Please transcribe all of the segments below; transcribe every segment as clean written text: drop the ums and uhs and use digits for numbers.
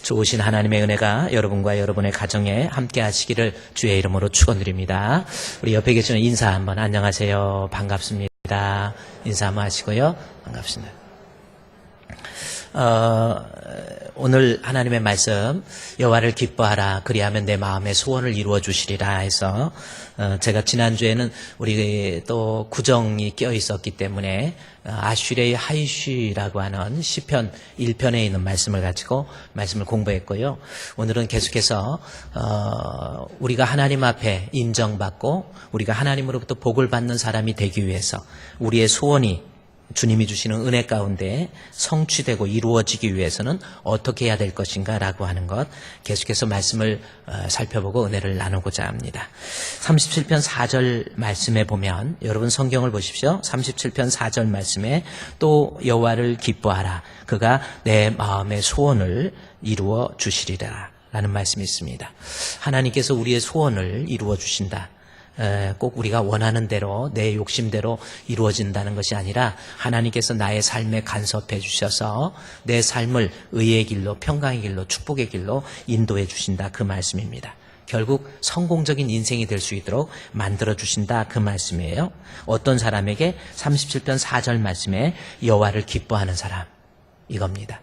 좋으신 하나님의 은혜가 여러분과 여러분의 가정에 함께 하시기를 주의 이름으로 축원드립니다. 우리 옆에 계시는 인사 한번 안녕하세요. 반갑습니다. 인사 한번 하시고요. 반갑습니다. 오늘 하나님의 말씀 여호와를 기뻐하라 그리하면 내 마음의 소원을 이루어 주시리라 해서 제가 지난주에는 우리 또 구정이 껴 있었기 때문에 아슈레의 하이쉬라고 하는 시편 1편에 있는 말씀을 가지고 말씀을 공부했고요. 오늘은 계속해서 우리가 하나님 앞에 인정받고 우리가 하나님으로부터 복을 받는 사람이 되기 위해서 우리의 소원이 주님이 주시는 은혜 가운데 성취되고 이루어지기 위해서는 어떻게 해야 될 것인가 라고 하는 것 계속해서 말씀을 살펴보고 은혜를 나누고자 합니다. 37편 4절 말씀에 보면 여러분 성경을 보십시오. 37편 4절 말씀에 또 여호와를 기뻐하라 그가 내 마음의 소원을 이루어 주시리라 라는 말씀이 있습니다. 하나님께서 우리의 소원을 이루어 주신다. 꼭 우리가 원하는 대로 내 욕심대로 이루어진다는 것이 아니라 하나님께서 나의 삶에 간섭해 주셔서 내 삶을 의의 길로 평강의 길로 축복의 길로 인도해 주신다 그 말씀입니다. 결국 성공적인 인생이 될 수 있도록 만들어 주신다 그 말씀이에요. 어떤 사람에게 37편 4절 말씀에 여호와를 기뻐하는 사람 이겁니다.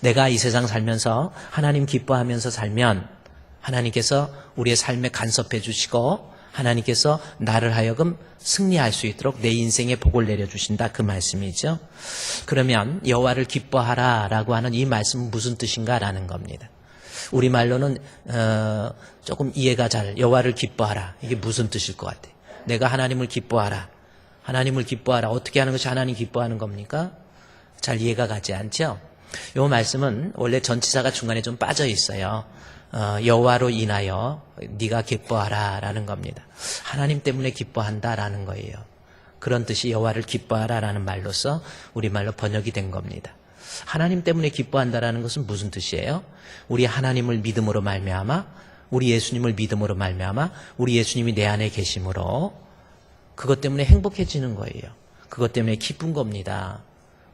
내가 이 세상 살면서 하나님 기뻐하면서 살면 하나님께서 우리의 삶에 간섭해 주시고 하나님께서 나를 하여금 승리할 수 있도록 내 인생에 복을 내려주신다 그 말씀이죠. 그러면 여호와를 기뻐하라 라고 하는 이 말씀은 무슨 뜻인가 라는 겁니다. 우리말로는 조금 이해가 잘 여호와를 기뻐하라 이게 무슨 뜻일 것 같아요. 내가 하나님을 기뻐하라. 하나님을 기뻐하라. 어떻게 하는 것이 하나님 기뻐하는 겁니까? 잘 이해가 가지 않죠? 이 말씀은 원래 전치사가 중간에 좀 빠져 있어요. 여호와로 인하여 네가 기뻐하라 라는 겁니다. 하나님 때문에 기뻐한다 라는 거예요. 그런 뜻이 여호와를 기뻐하라 라는 말로서 우리말로 번역이 된 겁니다. 하나님 때문에 기뻐한다라는 것은 무슨 뜻이에요? 우리 하나님을 믿음으로 말미암아 우리 예수님을 믿음으로 말미암아 우리 예수님이 내 안에 계심으로 그것 때문에 행복해지는 거예요. 그것 때문에 기쁜 겁니다.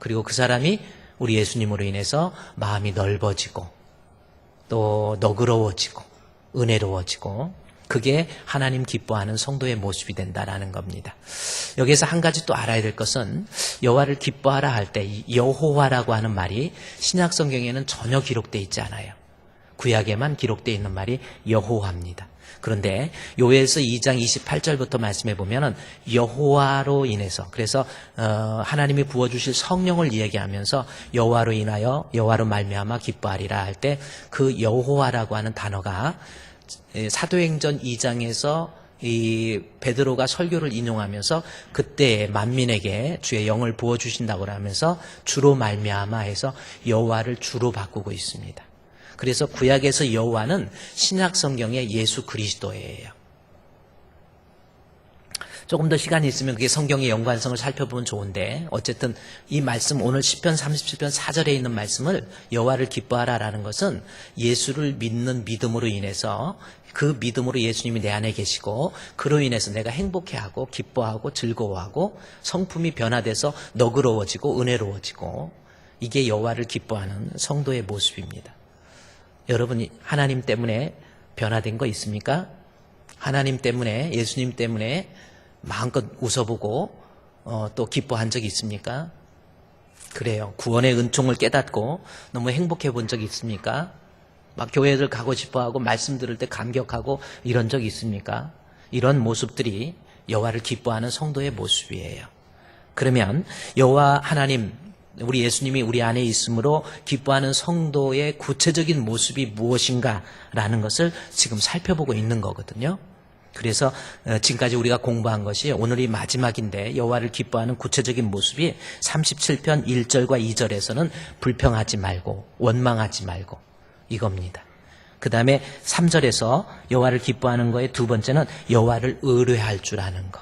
그리고 그 사람이 우리 예수님으로 인해서 마음이 넓어지고 또 너그러워지고 은혜로워지고 그게 하나님 기뻐하는 성도의 모습이 된다라는 겁니다. 여기에서 한 가지 또 알아야 될 것은 여호와를 기뻐하라 할 때 여호와라고 하는 말이 신약 성경에는 전혀 기록되어 있지 않아요. 구약에만 기록되어 있는 말이 여호와입니다. 그런데 요엘서 2장 28절부터 말씀해 보면은 여호와로 인해서 그래서 하나님이 부어주실 성령을 이야기하면서 여호와로 인하여 여호와로 말미암아 기뻐하리라 할 때 그 여호와라고 하는 단어가 사도행전 2장에서 이 베드로가 설교를 인용하면서 그때 만민에게 주의 영을 부어주신다고 하면서 주로 말미암아 해서 여호와를 주로 바꾸고 있습니다. 그래서 구약에서 여호와는 신약 성경의 예수 그리스도예요. 조금 더 시간이 있으면 그게 성경의 연관성을 살펴보면 좋은데 어쨌든 이 말씀 오늘 시편 37편 4절에 있는 말씀을 여호와를 기뻐하라라는 것은 예수를 믿는 믿음으로 인해서 그 믿음으로 예수님이 내 안에 계시고 그로 인해서 내가 행복해하고 기뻐하고 즐거워하고 성품이 변화돼서 너그러워지고 은혜로워지고 이게 여호와를 기뻐하는 성도의 모습입니다. 여러분이 하나님 때문에 변화된 거 있습니까? 하나님 때문에 예수님 때문에 마음껏 웃어보고 또 기뻐한 적이 있습니까? 그래요. 구원의 은총을 깨닫고 너무 행복해 본 적이 있습니까? 막 교회를 가고 싶어하고 말씀 들을 때 감격하고 이런 적이 있습니까? 이런 모습들이 여호와를 기뻐하는 성도의 모습이에요. 그러면 여호와 하나님 우리 예수님이 우리 안에 있으므로 기뻐하는 성도의 구체적인 모습이 무엇인가라는 것을 지금 살펴보고 있는 거거든요. 그래서 지금까지 우리가 공부한 것이 오늘이 마지막인데 여호와를 기뻐하는 구체적인 모습이 37편 1절과 2절에서는 불평하지 말고 원망하지 말고 이겁니다. 그 다음에 3절에서 여호와를 기뻐하는 거의 두 번째는 여호와를 의뢰할 줄 아는 것.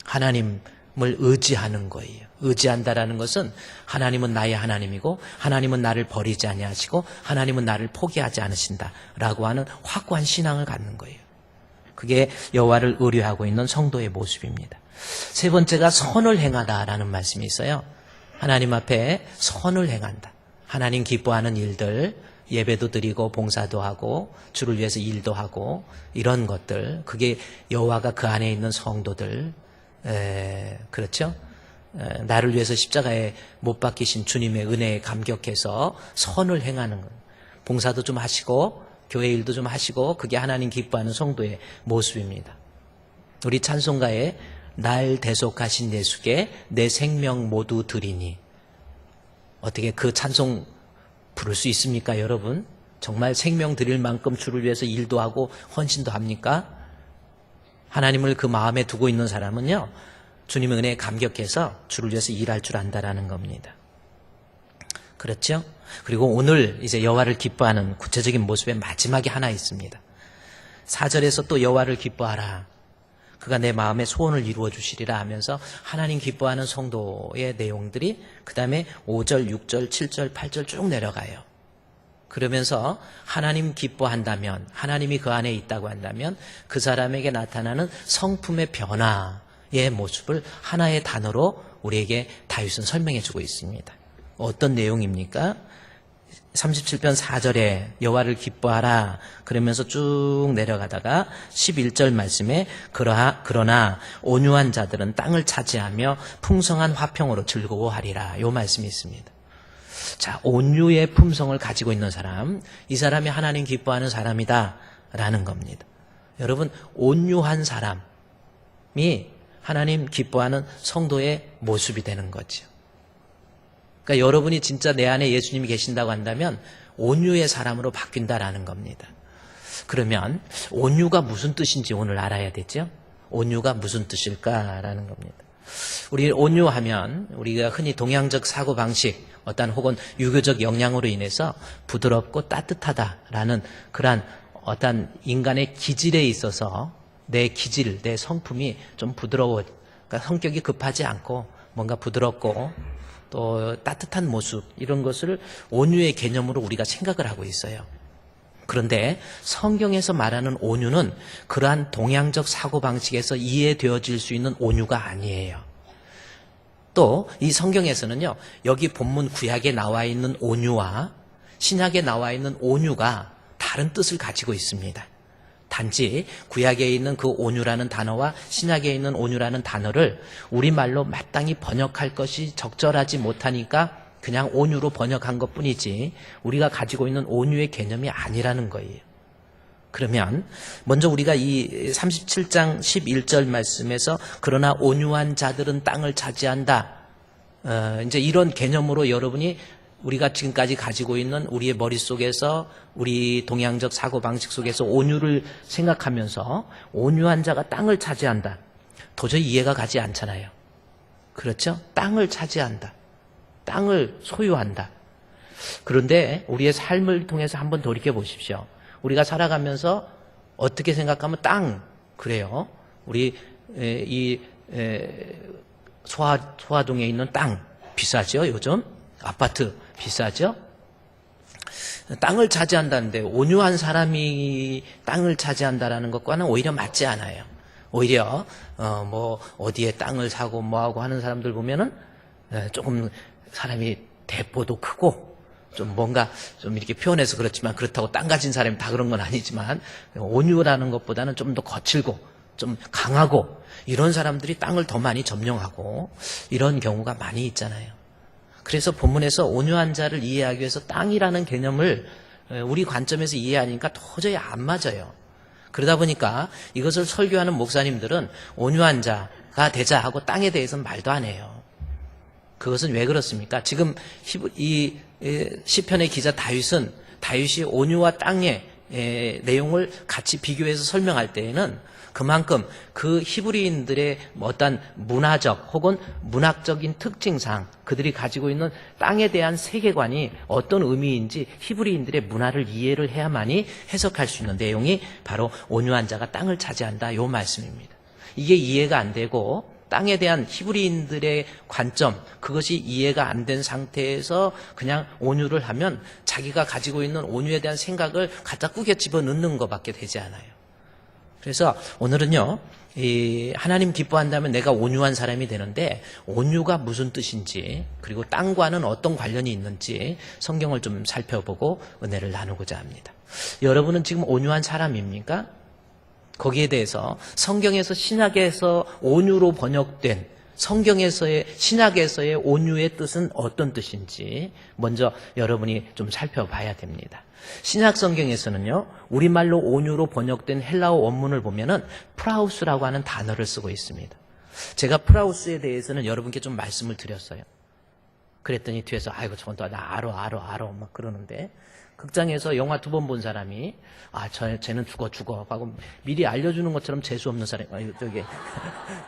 하나님을 의지하는 거예요. 의지한다라는 것은 하나님은 나의 하나님이고 하나님은 나를 버리지 아니하시고 하나님은 나를 포기하지 않으신다라고 하는 확고한 신앙을 갖는 거예요. 그게 여호와를 의뢰하고 있는 성도의 모습입니다. 세 번째가 선을 행하다라는 말씀이 있어요. 하나님 앞에 선을 행한다. 하나님 기뻐하는 일들 예배도 드리고 봉사도 하고 주를 위해서 일도 하고 이런 것들, 그게 여호와가 그 안에 있는 성도들, 그렇죠? 나를 위해서 십자가에 못 박히신 주님의 은혜에 감격해서 선을 행하는 것, 봉사도 좀 하시고 교회 일도 좀 하시고, 그게 하나님 기뻐하는 성도의 모습입니다. 우리 찬송가에 날 대속하신 예수께 내 생명 모두 드리니, 어떻게 그 찬송 부를 수 있습니까, 여러분? 정말 생명 드릴 만큼 주를 위해서 일도 하고 헌신도 합니까? 하나님을 그 마음에 두고 있는 사람은요, 주님의 은혜에 감격해서 주를 위해서 일할 줄 안다라는 겁니다. 그렇죠? 그리고 오늘 이제 여호와를 기뻐하는 구체적인 모습의 마지막이 하나 있습니다. 4절에서 또 여호와를 기뻐하라, 그가 내 마음의 소원을 이루어 주시리라 하면서 하나님 기뻐하는 성도의 내용들이 그 다음에 5절, 6절, 7절, 8절 쭉 내려가요. 그러면서 하나님 기뻐한다면, 하나님이 그 안에 있다고 한다면 그 사람에게 나타나는 성품의 변화의 모습을 하나의 단어로 우리에게 다윗은 설명해 주고 있습니다. 어떤 내용입니까? 37편 4절에 여호와를 기뻐하라 그러면서 쭉 내려가다가 11절 말씀에 그러나 온유한 자들은 땅을 차지하며 풍성한 화평으로 즐거워하리라, 이 말씀이 있습니다. 자, 온유의 품성을 가지고 있는 사람, 이 사람이 하나님 기뻐하는 사람이다 라는 겁니다. 여러분, 온유한 사람이 하나님 기뻐하는 성도의 모습이 되는 거죠. 그러니까 여러분이 진짜 내 안에 예수님이 계신다고 한다면 온유의 사람으로 바뀐다라는 겁니다. 그러면 온유가 무슨 뜻인지 오늘 알아야 되죠? 온유가 무슨 뜻일까라는 겁니다. 우리 온유하면 우리가 흔히 동양적 사고방식, 어떤 혹은 유교적 영향으로 인해서 부드럽고 따뜻하다라는 그러한 어떤 인간의 기질에 있어서 내 기질, 내 성품이 좀 부드러워, 그러니까 성격이 급하지 않고 뭔가 부드럽고 또 따뜻한 모습, 이런 것을 온유의 개념으로 우리가 생각을 하고 있어요. 그런데 성경에서 말하는 온유는 그러한 동양적 사고방식에서 이해되어질 수 있는 온유가 아니에요. 또 이 성경에서는요, 여기 본문 구약에 나와 있는 온유와 신약에 나와 있는 온유가 다른 뜻을 가지고 있습니다. 단지 구약에 있는 그 온유라는 단어와 신약에 있는 온유라는 단어를 우리말로 마땅히 번역할 것이 적절하지 못하니까 그냥 온유로 번역한 것뿐이지 우리가 가지고 있는 온유의 개념이 아니라는 거예요. 그러면 먼저 우리가 이 37장 11절 말씀에서 그러나 온유한 자들은 땅을 차지한다, 이제 이런 개념으로 여러분이 우리가 지금까지 가지고 있는 우리의 머릿속에서, 우리 동양적 사고방식 속에서 온유를 생각하면서 온유한 자가 땅을 차지한다, 도저히 이해가 가지 않잖아요. 그렇죠? 땅을 차지한다, 땅을 소유한다. 그런데 우리의 삶을 통해서 한번 돌이켜 보십시오. 우리가 살아가면서 어떻게 생각하면 땅, 그래요. 우리 소화동에 있는 땅 비싸죠, 요즘? 아파트 비싸죠? 땅을 차지한다는데 온유한 사람이 땅을 차지한다라는 것과는 오히려 맞지 않아요. 오히려 어디에 땅을 사고 뭐하고 하는 사람들 보면은 조금 사람이 대포도 크고 좀 뭔가 좀 이렇게 표현해서 그렇지만, 그렇다고 땅 가진 사람이 다 그런 건 아니지만 온유라는 것보다는 좀 더 거칠고 좀 강하고 이런 사람들이 땅을 더 많이 점령하고 이런 경우가 많이 있잖아요. 그래서 본문에서 온유한 자를 이해하기 위해서 땅이라는 개념을 우리 관점에서 이해하니까 도저히 안 맞아요. 그러다 보니까 이것을 설교하는 목사님들은 온유한 자가 되자 하고 땅에 대해서는 말도 안 해요. 그것은 왜 그렇습니까? 지금 이 시편의 기자 다윗이 온유와 땅의 내용을 같이 비교해서 설명할 때에는 그만큼 그 히브리인들의 어떤 문화적 혹은 문학적인 특징상 그들이 가지고 있는 땅에 대한 세계관이 어떤 의미인지 히브리인들의 문화를 이해를 해야만이 해석할 수 있는 내용이 바로 온유한 자가 땅을 차지한다, 요 말씀입니다. 이게 이해가 안 되고 땅에 대한 히브리인들의 관점, 그것이 이해가 안 된 상태에서 그냥 온유를 하면 자기가 가지고 있는 온유에 대한 생각을 갖다 꾸겨 집어넣는 것밖에 되지 않아요. 그래서 오늘은요, 이 하나님 기뻐한다면 내가 온유한 사람이 되는데 온유가 무슨 뜻인지 그리고 땅과는 어떤 관련이 있는지 성경을 좀 살펴보고 은혜를 나누고자 합니다. 여러분은 지금 온유한 사람입니까? 거기에 대해서 성경에서 신약에서 온유로 번역된 성경에서의 신약에서의 온유의 뜻은 어떤 뜻인지 먼저 여러분이 좀 살펴봐야 됩니다. 신약 성경에서는요, 우리말로 온유로 번역된 헬라어 원문을 보면은 프라우스라고 하는 단어를 쓰고 있습니다. 제가 프라우스에 대해서는 여러분께 좀 말씀을 드렸어요. 그랬더니 뒤에서 아이고 저건 또 나 알아 막 그러는데 극장에서 영화 2번 본 사람이 쟤는 죽어 하고 미리 알려주는 것처럼 재수 없는 사람 저기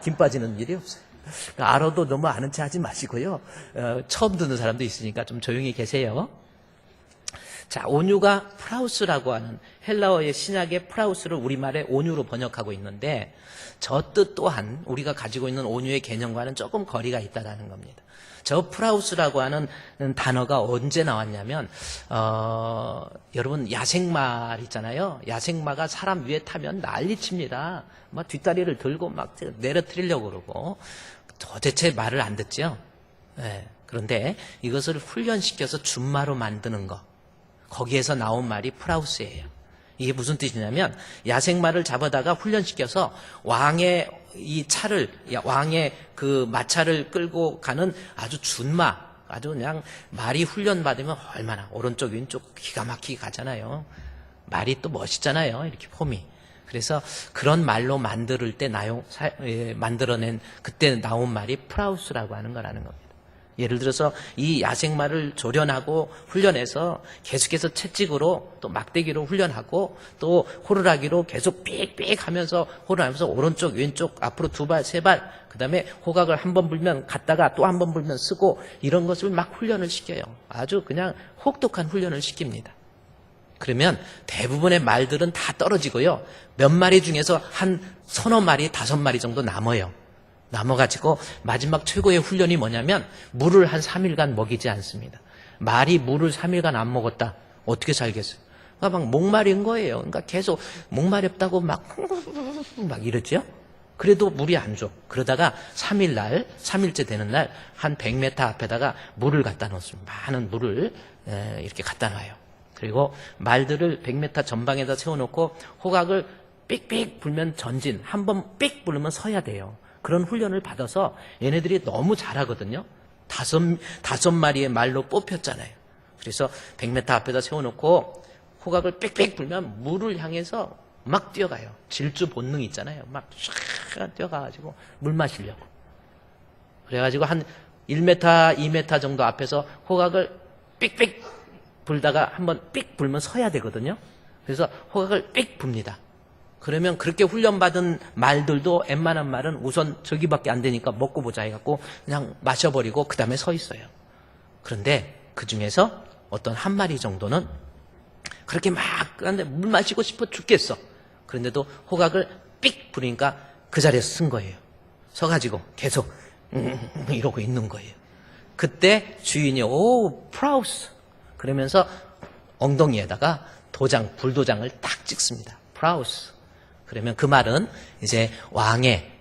김 빠지는 일이 없어요. 알아도 너무 아는 체 하지 마시고요. 처음 듣는 사람도 있으니까 좀 조용히 계세요. 자, 온유가 프라우스라고 하는 헬라어의 신약의 프라우스를 우리말에 온유로 번역하고 있는데 저 뜻 또한 우리가 가지고 있는 온유의 개념과는 조금 거리가 있다는 겁니다. 저 프라우스라고 하는 단어가 언제 나왔냐면 여러분 야생마 있잖아요. 야생마가 사람 위에 타면 난리칩니다. 막 뒷다리를 들고 막 내려뜨리려고 그러고 도대체 말을 안 듣죠. 네. 그런데 이것을 훈련시켜서 준마로 만드는 거 거기에서 나온 말이 프라우스예요. 이게 무슨 뜻이냐면 야생마를 잡아다가 훈련시켜서 왕의 그 마차를 끌고 가는 아주 준마, 아주 그냥 말이 훈련받으면 얼마나 오른쪽 왼쪽 기가 막히게 가잖아요. 말이 또 멋있잖아요. 이렇게 폼이. 그래서 그런 말로 만들어낸 그때 나온 말이 프라우스라고 하는 거라는 겁니다. 예를 들어서 이 야생마를 조련하고 훈련해서 계속해서 채찍으로 또 막대기로 훈련하고 또 호루라기로 계속 삑삑 하면서 호루하면서 오른쪽 왼쪽 앞으로 2발 3발 그다음에 호각을 한 번 불면 갔다가 또 한 번 불면 쓰고 이런 것을 막 훈련을 시켜요. 아주 그냥 혹독한 훈련을 시킵니다. 그러면 대부분의 말들은 다 떨어지고요. 몇 마리 중에서 한 3-4마리 5마리 정도 남아가지고 마지막 최고의 훈련이 뭐냐면 물을 한 3일간 먹이지 않습니다. 말이 물을 3일간 안 먹었다. 어떻게 살겠어요? 그러니까 막 목마른 거예요. 그러니까 계속 목마렵다고 막 이러죠. 그래도 물이 안 줘. 그러다가 3일째 되는 날 한 100m 앞에다가 물을 갖다 놓습니다. 많은 물을 이렇게 갖다 놔요. 그리고 말들을 100m 전방에다 세워놓고 호각을 삑삑 불면 전진, 한 번 삑 부르면 서야 돼요. 그런 훈련을 받아서 얘네들이 너무 잘하거든요. 5마리의 말로 뽑혔잖아요. 그래서 100m 앞에다 세워놓고 호각을 빽빽 불면 물을 향해서 막 뛰어가요. 질주 본능 있잖아요. 막 쫙 뛰어가가지고 물 마시려고. 그래가지고 한 1m, 2m 정도 앞에서 호각을 삑삑 불다가 한번 삑 불면 서야 되거든요. 그래서 호각을 삑 붑니다. 그러면 그렇게 훈련받은 말들도 웬만한 말은 우선 저기밖에 안 되니까 먹고 보자 해갖고 그냥 마셔버리고 그 다음에 서 있어요. 그런데 그 중에서 어떤 한 마리 정도는 그렇게 막 그런데 물 마시고 싶어 죽겠어. 그런데도 호각을 삑 부리니까 그 자리에서 쓴 거예요. 서가지고 계속 이러고 있는 거예요. 그때 주인이 프라우스 그러면서 엉덩이에다가 불도장을 딱 찍습니다. 프라우스. 그러면 그 말은 이제 왕의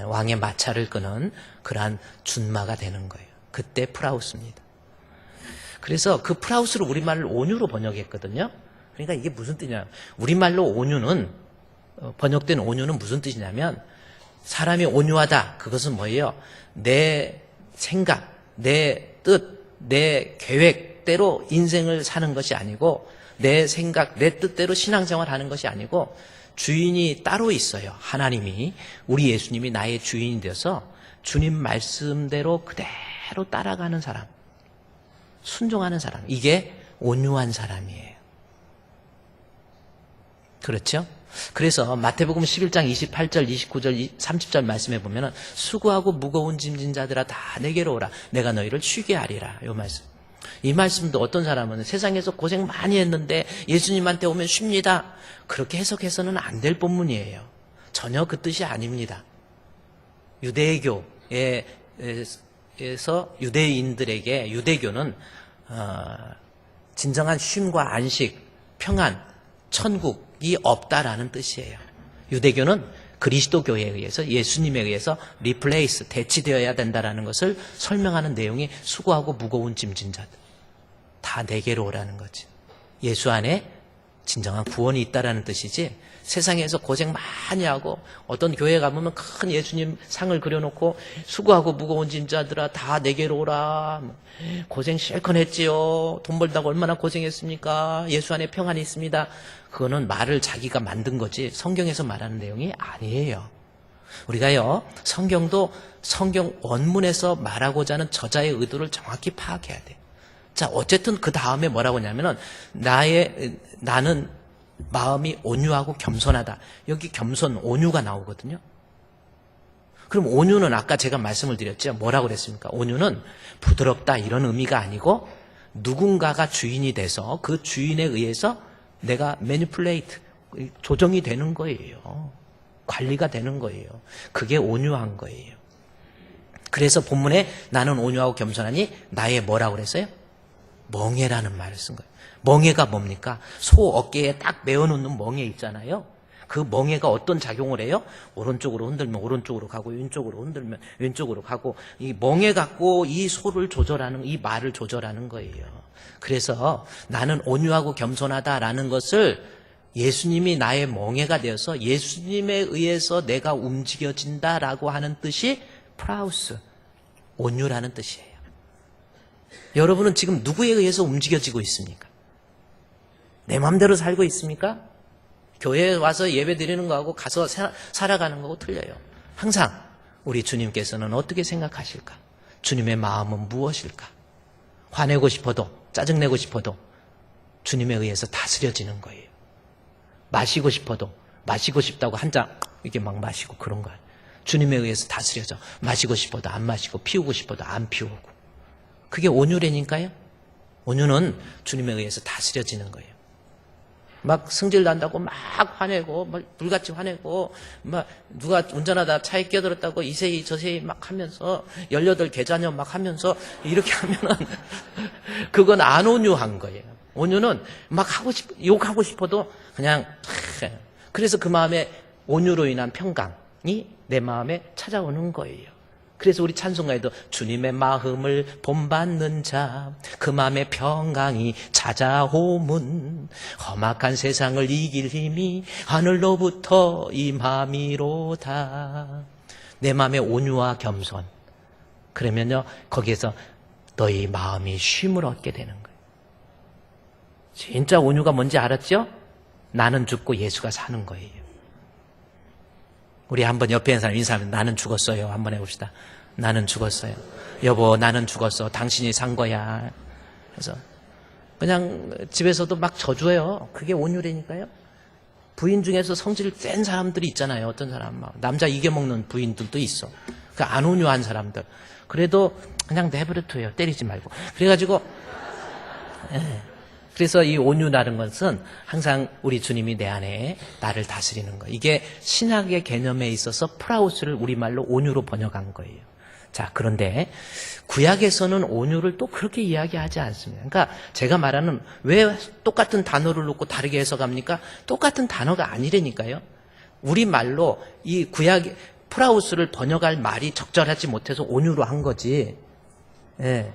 왕의 마차를 끄는 그러한 준마가 되는 거예요. 그때 프라우스입니다. 그래서 그 프라우스를 우리말로 온유로 번역했거든요. 그러니까 이게 무슨 뜻이냐. 우리말로 온유는, 번역된 온유는 무슨 뜻이냐면 사람이 온유하다. 그것은 뭐예요? 내 생각, 내 뜻, 내 계획대로 인생을 사는 것이 아니고 내 생각, 내 뜻대로 신앙생활 하는 것이 아니고 주인이 따로 있어요. 하나님이, 우리 예수님이 나의 주인이 되어서 주님 말씀대로 그대로 따라가는 사람, 순종하는 사람, 이게 온유한 사람이에요. 그렇죠? 그래서 마태복음 11장 28절, 29절, 30절 말씀해 보면 수고하고 무거운 짐진 자들아 다 내게로 오라. 내가 너희를 쉬게 하리라. 이 말씀. 이 말씀도 어떤 사람은 세상에서 고생 많이 했는데 예수님한테 오면 쉽니다. 그렇게 해석해서는 안 될 본문이에요. 전혀 그 뜻이 아닙니다. 유대교에서 유대인들에게 유대교는 진정한 쉼과 안식, 평안, 천국이 없다라는 뜻이에요. 유대교는 그리스도 교회에 의해서 예수님에 의해서 리플레이스, 대치되어야 된다라는 것을 설명하는 내용이 수고하고 무거운 짐진 자들 다 내게로 오라는 거지. 예수 안에 진정한 구원이 있다라는 뜻이지, 세상에서 고생 많이 하고 어떤 교회에 가보면 큰 예수님 상을 그려놓고 수고하고 무거운 짐자들아 다 내게로 오라, 고생 실컷 했지요, 돈 벌다가 얼마나 고생했습니까, 예수 안에 평안이 있습니다. 그거는 말을 자기가 만든 거지 성경에서 말하는 내용이 아니에요. 우리가요, 성경도 성경 원문에서 말하고자 하는 저자의 의도를 정확히 파악해야 돼요. 자, 어쨌든 그 다음에 뭐라고 하냐면은 나는 마음이 온유하고 겸손하다. 여기 겸손, 온유가 나오거든요. 그럼 온유는 아까 제가 말씀을 드렸죠. 뭐라고 그랬습니까? 온유는 부드럽다 이런 의미가 아니고 누군가가 주인이 돼서 그 주인에 의해서 내가 매니플레이트, 조정이 되는 거예요. 관리가 되는 거예요. 그게 온유한 거예요. 그래서 본문에 나는 온유하고 겸손하니 나의 뭐라고 그랬어요? 멍에라는 말을 쓴 거예요. 멍에가 뭡니까? 소 어깨에 딱 메어놓는 멍에 있잖아요. 그 멍에가 어떤 작용을 해요? 오른쪽으로 흔들면 오른쪽으로 가고 왼쪽으로 흔들면 왼쪽으로 가고, 이 멍에 갖고 이 소를 조절하는, 이 말을 조절하는 거예요. 그래서 나는 온유하고 겸손하다라는 것을 예수님이 나의 멍에가 되어서 예수님에 의해서 내가 움직여진다라고 하는 뜻이 프라우스, 온유라는 뜻이에요. 여러분은 지금 누구에 의해서 움직여지고 있습니까? 내 마음대로 살고 있습니까? 교회에 와서 예배 드리는 거하고 가서 살아가는 거하고 틀려요. 항상 우리 주님께서는 어떻게 생각하실까? 주님의 마음은 무엇일까? 화내고 싶어도, 짜증내고 싶어도 주님에 의해서 다스려지는 거예요. 마시고 싶어도 마시고 싶다고 한 잔 이렇게 막 마시고 그런 거예요. 주님에 의해서 다스려져. 마시고 싶어도 안 마시고 피우고 싶어도 안 피우고. 그게 온유라니까요. 온유는 주님에 의해서 다스려지는 거예요. 막 승질 난다고 막 화내고, 막 불같이 화내고, 막 누가 운전하다 차에 끼어들었다고 이세희 저세희 막 하면서 18계자녀 막 하면서 이렇게 하면은 그건 안 온유한 거예요. 온유는 막 욕하고 싶어도 그냥. 그래서 그 마음에 온유로 인한 평강이 내 마음에 찾아오는 거예요. 그래서 우리 찬송가에도 주님의 마음을 본받는 자 그 마음의 평강이 찾아오문 험악한 세상을 이길 힘이 하늘로부터 임함이로다. 내 마음의 온유와 겸손, 그러면요 거기에서 너희 마음이 쉼을 얻게 되는 거예요. 진짜 온유가 뭔지 알았죠? 나는 죽고 예수가 사는 거예요. 우리 한번 옆에 있는 사람 인사하면 나는 죽었어요. 한번 해봅시다. 나는 죽었어요. 여보, 나는 죽었어. 당신이 산 거야. 그래서 그냥 집에서도 막 저주해요. 그게 온유라니까요. 부인 중에서 성질 센 사람들이 있잖아요. 어떤 사람 막 남자 이겨먹는 부인들도 있어. 그 안 온유한 사람들. 그래도 그냥 내버려둬요. 때리지 말고. 그래가지고 그래서 이 온유라는 것은 항상 우리 주님이 내 안에 나를 다스리는 거예요. 이게 신학의 개념에 있어서 프라우스를 우리말로 온유로 번역한 거예요. 자, 그런데 구약에서는 온유를 또 그렇게 이야기하지 않습니다. 그러니까 제가 말하는, 왜 똑같은 단어를 놓고 다르게 해석합니까? 똑같은 단어가 아니라니까요. 우리말로 이 구약 프라우스를 번역할 말이 적절하지 못해서 온유로 한 거지. 예.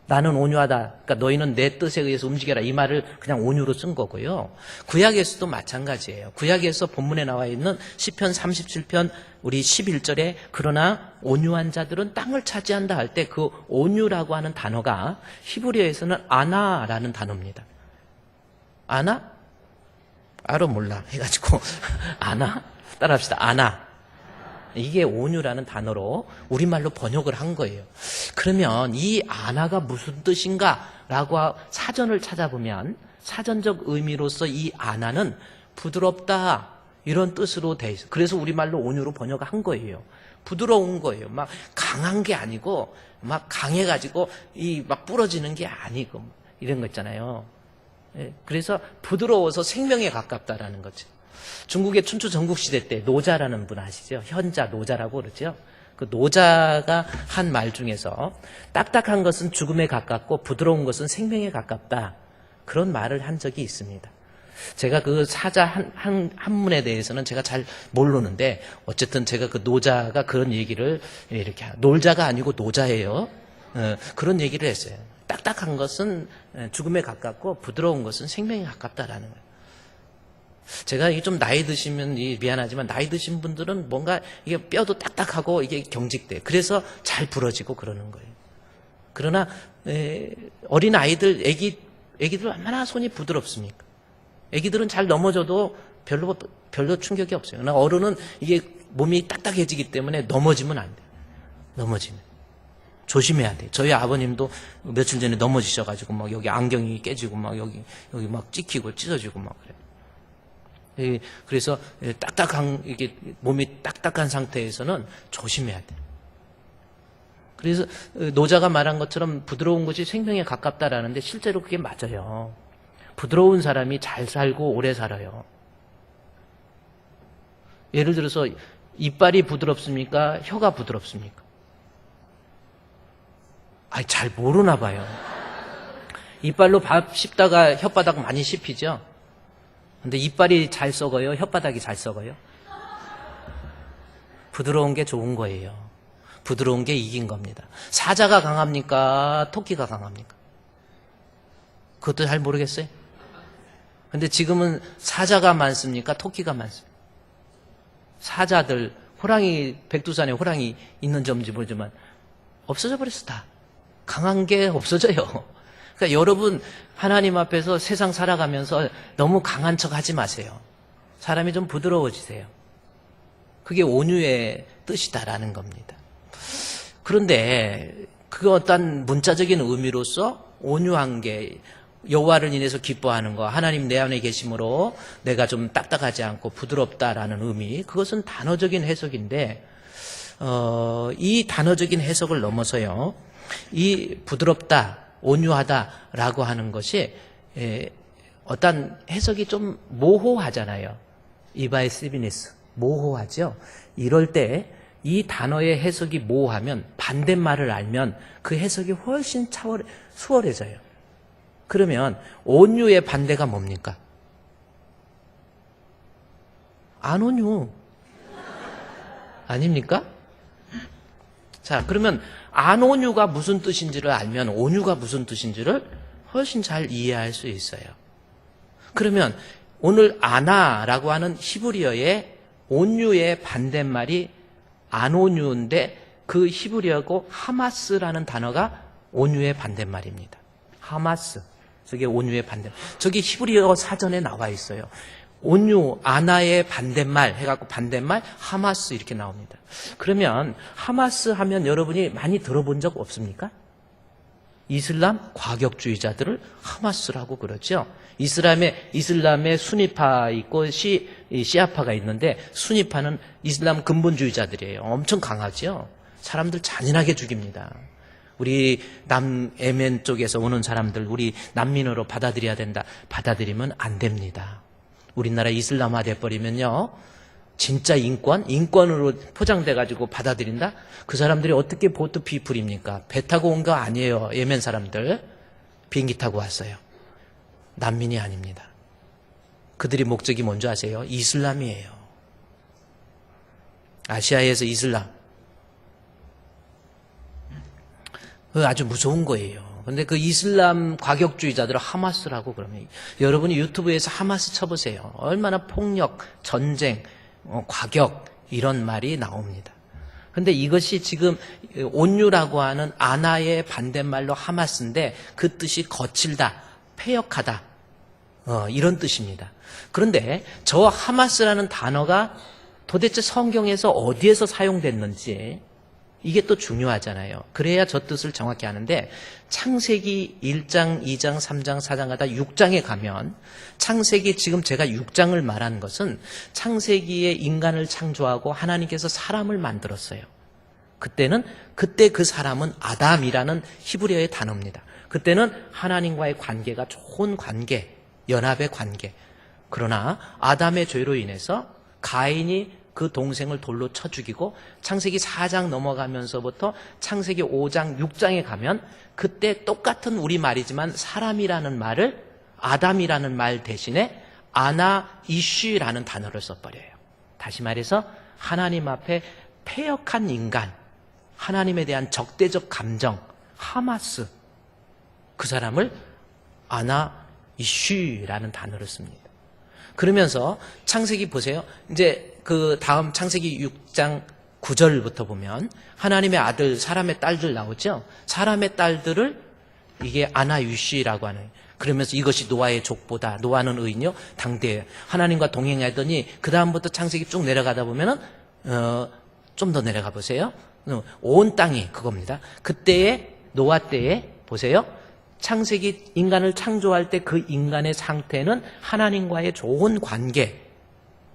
나는 온유하다. 그러니까 너희는 내 뜻에 의해서 움직여라. 이 말을 그냥 온유로 쓴 거고요. 구약에서도 마찬가지예요. 구약에서 본문에 나와 있는 시편 37편 우리 11절에 그러나 온유한 자들은 땅을 차지한다 할 때 그 온유라고 하는 단어가 히브리어에서는 아나라는 단어입니다. 아나? 알아 몰라 해가지고 아나? 따라합시다. 아나. 이게 온유라는 단어로 우리말로 번역을 한 거예요. 그러면 이 아나가 무슨 뜻인가? 라고 사전을 찾아보면 사전적 의미로서 이 아나는 부드럽다 이런 뜻으로 돼 있어요. 그래서 우리말로 온유로 번역한 거예요. 부드러운 거예요. 막 강한 게 아니고 막 강해가지고 이 막 부러지는 게 아니고 이런 거 있잖아요. 그래서 부드러워서 생명에 가깝다라는 거죠. 중국의 춘추 전국시대 때 노자라는 분 아시죠? 현자, 노자라고 그러죠. 그 노자가 한 말 중에서 딱딱한 것은 죽음에 가깝고 부드러운 것은 생명에 가깝다. 그런 말을 한 적이 있습니다. 제가 그 사자 한문에 대해서는 제가 잘 모르는데 어쨌든 제가 그 노자가 그런 얘기를 이렇게 놀자가 아니고 노자예요. 그런 얘기를 했어요. 딱딱한 것은 죽음에 가깝고 부드러운 것은 생명에 가깝다라는 거예요. 제가 이게 좀 나이 드시면 미안하지만 나이 드신 분들은 뭔가 이게 뼈도 딱딱하고 이게 경직돼. 그래서 잘 부러지고 그러는 거예요. 그러나 어린 아이들, 애기들 얼마나 손이 부드럽습니까? 애기들은 잘 넘어져도 별로 충격이 없어요. 그러나 어른은 이게 몸이 딱딱해지기 때문에 넘어지면 안 돼요. 넘어지면 조심해야 돼요. 저희 아버님도 며칠 전에 넘어지셔가지고 막 여기 안경이 깨지고 막 여기 막 찍히고 찢어지고 막 그래요. 그래서 이게 몸이 딱딱한 상태에서는 조심해야 돼요. 그래서 노자가 말한 것처럼 부드러운 것이 생명에 가깝다라는데 실제로 그게 맞아요. 부드러운 사람이 잘 살고 오래 살아요. 예를 들어서 이빨이 부드럽습니까? 혀가 부드럽습니까? 잘 모르나 봐요. 이빨로 밥 씹다가 혓바닥 많이 씹히죠? 근데 이빨이 잘 썩어요? 혓바닥이 잘 썩어요? 부드러운 게 좋은 거예요. 부드러운 게 이긴 겁니다. 사자가 강합니까? 토끼가 강합니까? 그것도 잘 모르겠어요. 근데 지금은 사자가 많습니까? 토끼가 많습니까? 사자들, 호랑이, 백두산에 호랑이 있는 점인지 모르지만 없어져 버렸어 다. 강한 게 없어져요. 그러니까 여러분 하나님 앞에서 세상 살아가면서 너무 강한 척 하지 마세요. 사람이 좀 부드러워지세요. 그게 온유의 뜻이다라는 겁니다. 그런데 그 어떤 문자적인 의미로서 온유한 게 여호와를 인해서 기뻐하는 거, 하나님 내 안에 계심으로 내가 좀 딱딱하지 않고 부드럽다라는 의미, 그것은 단어적인 해석인데 이 단어적인 해석을 넘어서요, 이 부드럽다, 온유하다라고 하는 것이 어떤 해석이 좀 모호하잖아요. 이바이스비니스, 모호하죠. 이럴 때 이 단어의 해석이 모호하면 반대말을 알면 그 해석이 훨씬 수월해져요. 그러면 온유의 반대가 뭡니까? 안 온유 아닙니까? 자, 그러면 안 온유가 무슨 뜻인지를 알면 온유가 무슨 뜻인지를 훨씬 잘 이해할 수 있어요. 그러면 오늘 아나라고 하는 히브리어의 온유의 반대말이 안 온유인데 그 히브리어고 하마스라는 단어가 온유의 반대말입니다. 하마스. 저게 온유의 반대말. 저기 히브리어 사전에 나와 있어요. 온유, 아나의 반대말 해갖고 반대말 하마스 이렇게 나옵니다. 그러면 하마스 하면 여러분이 많이 들어본 적 없습니까? 이슬람 과격주의자들을 하마스라고 그러죠. 이슬람의 수니파 있고 시아파가 있는데 수니파는 이슬람 근본주의자들이에요. 엄청 강하죠. 사람들 잔인하게 죽입니다. 우리 남예멘 쪽에서 오는 사람들 우리 난민으로 받아들여야 된다. 받아들이면 안 됩니다. 우리나라 이슬람화 돼버리면요, 진짜 인권으로 포장돼가지고 받아들인다? 그 사람들이 어떻게 보트 피플입니까? 배 타고 온 거 아니에요. 예멘 사람들 비행기 타고 왔어요. 난민이 아닙니다. 그들이 목적이 뭔지 아세요? 이슬람이에요. 아시아에서 이슬람. 아주 무서운 거예요. 근데 그 이슬람 과격주의자들을 하마스라고 그러면 여러분이 유튜브에서 하마스 쳐보세요. 얼마나 폭력, 전쟁, 과격 이런 말이 나옵니다. 근데 이것이 지금 온유라고 하는 아나의 반대말로 하마스인데 그 뜻이 거칠다, 패역하다 이런 뜻입니다. 그런데 저 하마스라는 단어가 도대체 성경에서 어디에서 사용됐는지 이게 또 중요하잖아요. 그래야 저 뜻을 정확히 아는데 창세기 1장, 2장, 3장, 4장 가다 6장에 가면 창세기 지금 제가 6장을 말한 것은 창세기에 인간을 창조하고 하나님께서 사람을 만들었어요. 그때 그 사람은 아담이라는 히브리어의 단어입니다. 그때는 하나님과의 관계가 좋은 관계, 연합의 관계. 그러나 아담의 죄로 인해서 가인이 그 동생을 돌로 쳐 죽이고 창세기 4장 넘어가면서부터 창세기 5장, 6장에 가면 그때 똑같은 우리말이지만 사람이라는 말을 아담이라는 말 대신에 아나 이쉬라는 단어를 써버려요. 다시 말해서 하나님 앞에 패역한 인간, 하나님에 대한 적대적 감정, 하마스, 그 사람을 아나 이쉬라는 단어를 씁니다. 그러면서 창세기 보세요. 이제 그 다음 창세기 6장 9절부터 보면 하나님의 아들, 사람의 딸들 나오죠. 사람의 딸들을 이게 아나 유시라고 하는. 그러면서 이것이 노아의 족보다. 노아는 의인이요 당대예요. 하나님과 동행하더니 그 다음부터 창세기 쭉 내려가다 보면은 좀 더 내려가 보세요. 온 땅이 그겁니다. 그때의 노아 때에 보세요. 창세기 인간을 창조할 때 그 인간의 상태는 하나님과의 좋은 관계,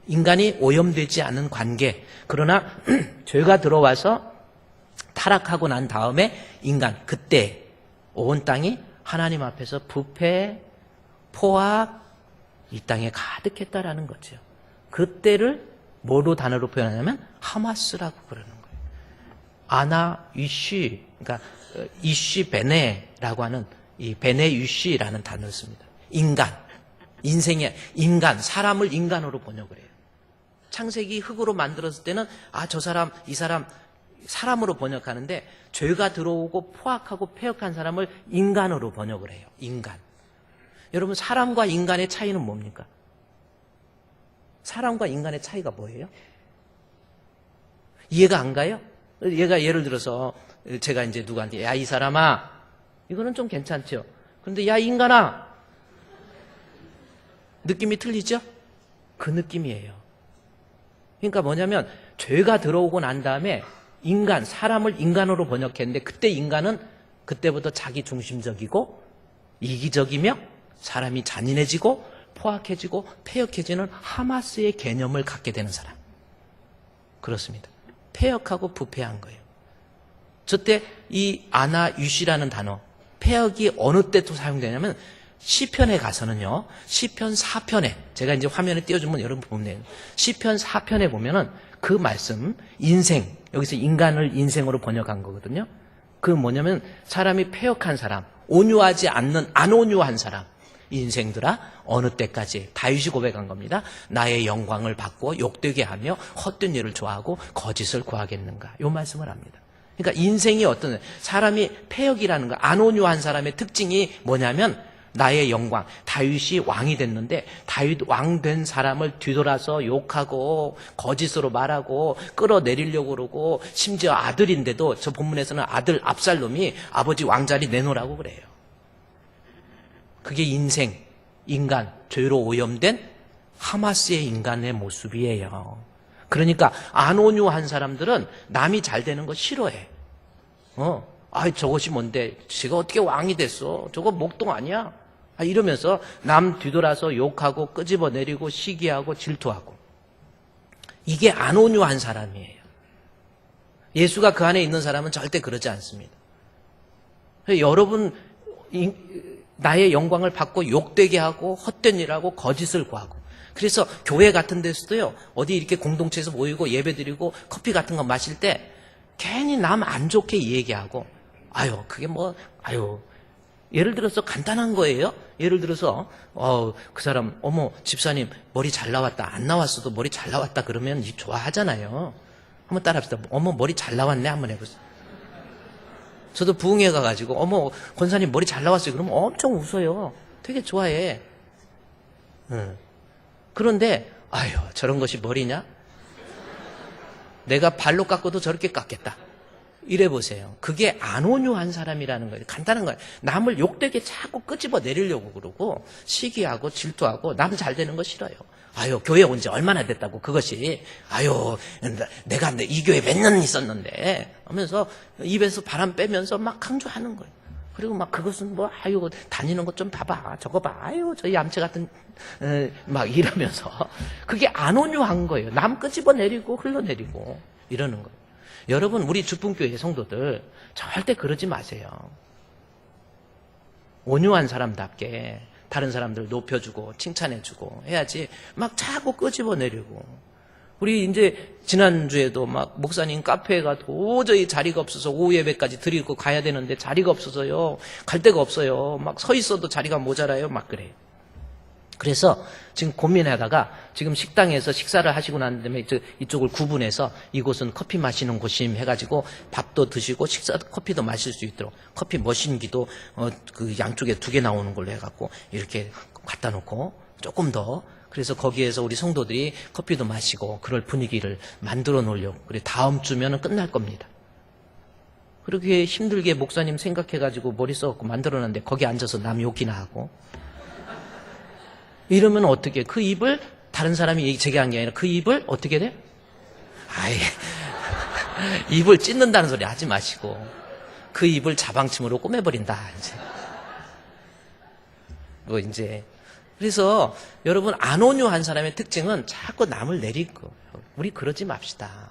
인간이 오염되지 않은 관계. 그러나 죄가 들어와서 타락하고 난 다음에 인간, 그때 온 땅이 하나님 앞에서 부패, 포악, 이 땅에 가득했다라는 거죠. 그때를 뭐로 단어로 표현하냐면 하마스라고 그러는 거예요. 아나 유시, 그러니까 이쉬 베네라고 하는 이 베네 유시라는 단어를 씁니다. 인간, 인생의 인간, 사람을 인간으로 번역을 해요. 창세기 흙으로 만들었을 때는 저 사람, 이 사람 사람으로 번역하는데 죄가 들어오고 포악하고 패역한 사람을 인간으로 번역을 해요. 인간. 여러분, 사람과 인간의 차이는 뭡니까? 사람과 인간의 차이가 뭐예요? 이해가 안 가요? 얘가 예를 들어서 제가 이제 누구한테 야, 이 사람아, 이거는 좀 괜찮죠? 그런데 야, 인간아, 느낌이 틀리죠? 그 느낌이에요. 그러니까 뭐냐면 죄가 들어오고 난 다음에 인간, 사람을 인간으로 번역했는데 그때 인간은 그때부터 자기 중심적이고 이기적이며 사람이 잔인해지고 포악해지고 폐역해지는 하마스의 개념을 갖게 되는 사람. 그렇습니다. 폐역하고 부패한 거예요. 저때 이 아나 유시라는 단어, 폐역이 어느 때 또 사용되냐면 시편에 가서는요, 시편 4편에, 제가 이제 화면에 띄워주면 여러분 보면 돼요. 시편 4편에 보면은 그 말씀, 인생, 여기서 인간을 인생으로 번역한 거거든요. 그 뭐냐면 사람이 폐역한 사람, 온유하지 않는 안온유한 사람, 인생들아 어느 때까지, 다윗이 고백한 겁니다. 나의 영광을 받고 욕되게 하며 헛된 일을 좋아하고 거짓을 구하겠는가, 요 말씀을 합니다. 그러니까 인생이 어떤, 사람이 폐역이라는 거, 안온유한 사람의 특징이 뭐냐면 나의 영광, 다윗이 왕이 됐는데 다윗 왕 된 사람을 뒤돌아서 욕하고 거짓으로 말하고 끌어내리려고 그러고, 심지어 아들인데도 저 본문에서는 아들 압살롬이 아버지 왕자리 내놓으라고 그래요. 그게 인생, 인간, 죄로 오염된 하마스의 인간의 모습이에요. 그러니까 안온유한 사람들은 남이 잘 되는 거 싫어해. 저것이 뭔데, 지가 어떻게 왕이 됐어, 저거 목동 아니야, 이러면서 남 뒤돌아서 욕하고 끄집어내리고 시기하고 질투하고. 이게 안온유한 사람이에요. 예수가 그 안에 있는 사람은 절대 그러지 않습니다. 여러분, 나의 영광을 받고 욕되게 하고 헛된 일하고 거짓을 구하고. 그래서 교회 같은 데서도요, 어디 이렇게 공동체에서 모이고 예배드리고 커피 같은 거 마실 때 괜히 남 안 좋게 얘기하고, 그게 뭐, 예를 들어서 간단한 거예요. 예를 들어서 그 사람, 어머 집사님 머리 잘 나왔다, 안 나왔어도 머리 잘 나왔다 그러면 좋아하잖아요. 한번 따라합시다. 어머 머리 잘 나왔네, 한번 해보세요. 저도 부흥회 가가지고 어머 권사님 머리 잘 나왔어요 그러면 엄청 웃어요. 되게 좋아해. 그런데 저런 것이 머리냐? 내가 발로 깎아도 저렇게 깎겠다, 이래 보세요. 그게 안온유한 사람이라는 거예요. 간단한 거예요. 남을 욕되게 자꾸 끄집어 내리려고 그러고 시기하고 질투하고 남 잘 되는 거 싫어요. 교회 온 지 얼마나 됐다고 그것이, 내가 이 교회 몇 년 있었는데 하면서 입에서 바람 빼면서 막 강조하는 거예요. 그리고 막 그것은 뭐 다니는 것 좀 봐봐, 저거 봐, 저 얌체 같은, 막 이러면서 그게 안온유한 거예요. 남 끄집어 내리고 흘러내리고 이러는 거예요. 여러분, 우리 주품교회 성도들 절대 그러지 마세요. 온유한 사람답게 다른 사람들 높여주고 칭찬해주고 해야지 막 자꾸 끄집어내리고. 우리 이제 지난주에도 막 목사님 카페가 도저히 자리가 없어서 오후 예배까지 드리고 가야 되는데 자리가 없어서요, 갈 데가 없어요, 막 서 있어도 자리가 모자라요, 막 그래요. 그래서 지금 고민하다가 지금 식당에서 식사를 하시고 난 다음에 이쪽을 구분해서 이곳은 커피 마시는 곳임 해가지고 밥도 드시고 커피도 마실 수 있도록 커피 머신기도 그 양쪽에 2개 나오는 걸로 해갖고 이렇게 갖다 놓고 조금 더 그래서 거기에서 우리 성도들이 커피도 마시고 그럴 분위기를 만들어 놓으려고 그리고 다음 주면은 끝날 겁니다. 그렇게 힘들게 목사님 생각해가지고 머리 써갖고 만들어놨는데 거기 앉아서 남 욕이나 하고 이러면 어떻게 그 입을 다른 사람이 제기한 게 아니라 그 입을 어떻게 돼? 아이 입을 찢는다는 소리 하지 마시고 그 입을 자방침으로 꼬매버린다 이제 그래서 여러분 안 온유한 사람의 특징은 자꾸 남을 내리고 우리 그러지 맙시다.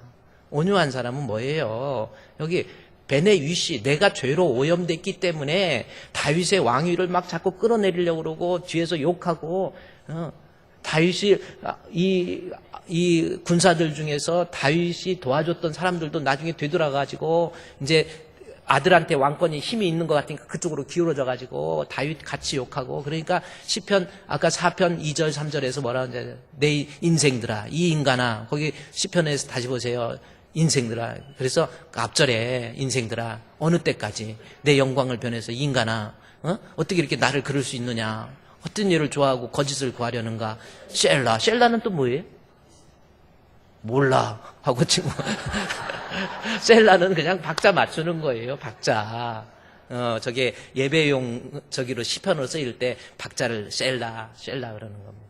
온유한 사람은 뭐예요? 여기 베네 위시 내가 죄로 오염됐기 때문에 다윗의 왕위를 막 자꾸 끌어내리려고 그러고 뒤에서 욕하고 다윗이 이 군사들 중에서 다윗이 도와줬던 사람들도 나중에 되돌아가지고 이제 아들한테 왕권이 힘이 있는 것 같으니까 그쪽으로 기울어져 가지고 다윗 같이 욕하고 그러니까 시편 아까 4편 2절 3절에서 뭐라고 하는지 내 인생들아 이 인간아 거기 시편에서 다시 보세요. 인생들아 그래서 앞절에 인생들아 어느 때까지 내 영광을 변해서 이 인간아 어떻게 이렇게 나를 그럴 수 있느냐 어떤 일을 좋아하고 거짓을 구하려는가 셀라는 또 뭐예요? 몰라 하고 지금 셀라는 그냥 박자 맞추는 거예요. 박자 저게 예배용 저기로 시편으로 쓰일 때 박자를 셀라 그러는 겁니다.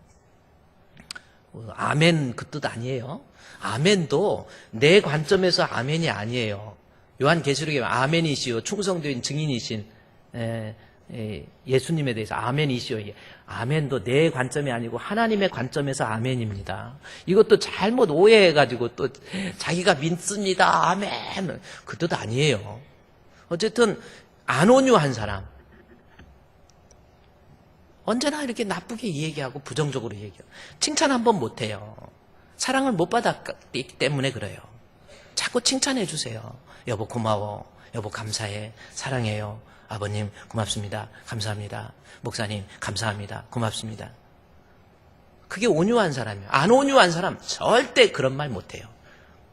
아멘 그 뜻 아니에요. 아멘도 내 관점에서 아멘이 아니에요. 요한계시록에 아멘이시오 충성된 증인이신 예수님에 대해서 아멘이시오. 아멘도 내 관점이 아니고 하나님의 관점에서 아멘입니다. 이것도 잘못 오해해가지고 또 자기가 믿습니다. 아멘. 그 뜻 아니에요. 어쨌든 안 온유한 사람 언제나 이렇게 나쁘게 얘기하고 부정적으로 얘기하고 칭찬 한번 못해요. 사랑을 못 받았기 때문에 그래요. 자꾸 칭찬해 주세요. 여보 고마워. 여보 감사해. 사랑해요. 아버님 고맙습니다. 감사합니다. 목사님 감사합니다. 고맙습니다. 그게 온유한 사람이에요. 안 온유한 사람 절대 그런 말 못해요.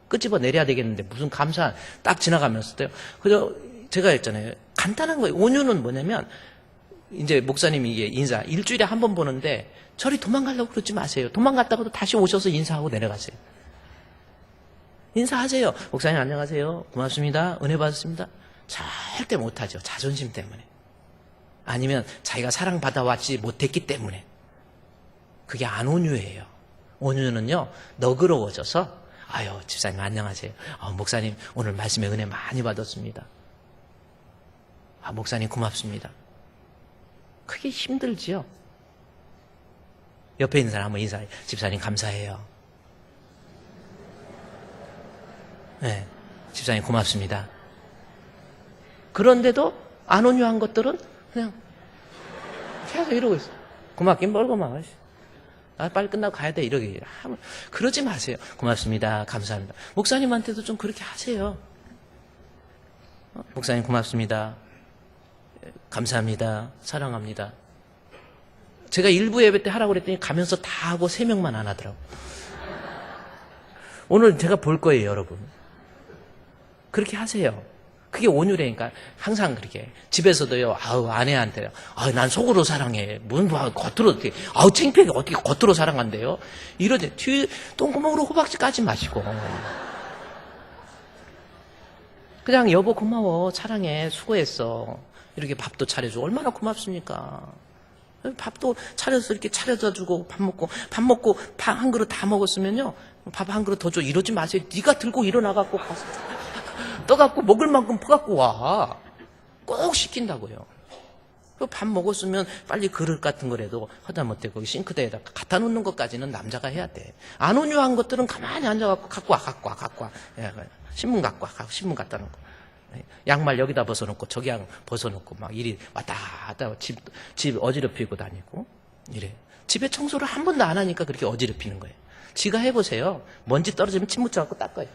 끄집어 내려야 되겠는데 무슨 감사 딱 지나가면서도요. 그저 제가 했잖아요. 간단한 거예요. 온유는 뭐냐면 이제 목사님이 이게 인사 일주일에 한 번 보는데 저리 도망가려고 그러지 마세요. 도망갔다가도 다시 오셔서 인사하고 내려가세요. 인사하세요. 목사님 안녕하세요. 고맙습니다. 은혜 받았습니다. 절대 못하죠. 자존심 때문에. 아니면 자기가 사랑받아왔지 못했기 때문에. 그게 안 온유해요. 온유는요. 너그러워져서 아유 집사님 안녕하세요. 목사님 오늘 말씀에 은혜 많이 받았습니다. 목사님 고맙습니다. 그게 힘들지요. 옆에 있는 사람 한번 인사해. 집사님 감사해요. 네, 집사님 고맙습니다. 그런데도 안 온유한 것들은 그냥 계속 이러고 있어. 고맙긴 뭘 고마워. 빨리 끝나고 가야 돼. 이러게. 그러지 마세요. 고맙습니다. 감사합니다. 목사님한테도 좀 그렇게 하세요. 목사님 고맙습니다. 감사합니다. 사랑합니다. 제가 일부 예배 때 하라고 그랬더니 가면서 다 하고 3명만 안 하더라고. 오늘 제가 볼 거예요, 여러분. 그렇게 하세요. 그게 온유라니까. 항상 그렇게. 집에서도요, 아내한테요. 난 속으로 사랑해. 겉으로 어떻게, 창피하게 어떻게 겉으로 사랑한대요? 이러지. 뒤에 똥구멍으로 호박지 까지 마시고. 그냥 여보 고마워. 사랑해. 수고했어. 이렇게 밥도 차려주고. 얼마나 고맙습니까? 밥도 차려서 이렇게 차려다 주고 밥 먹고 밥 한 그릇 다 먹었으면요. 밥 한 그릇 더 줘. 이러지 마세요. 네가 들고 일어나갖고 가서 떠갖고 먹을 만큼 퍼갖고 와. 꼭 시킨다고요. 밥 먹었으면 빨리 그릇 같은 거라도 하다못해 거기 싱크대에다 갖다 놓는 것까지는 남자가 해야 돼. 안 온유한 것들은 가만히 앉아갖고 갖고 와. 신문 갖고 와. 신문 갖다 놓고. 양말 여기다 벗어놓고 저기 벗어놓고 막 이리 왔다 갔다 집 어지럽히고 다니고 이래. 집에 청소를 한 번도 안 하니까 그렇게 어지럽히는 거예요. 지가 해보세요. 먼지 떨어지면 침 묻혀갖고 닦아요.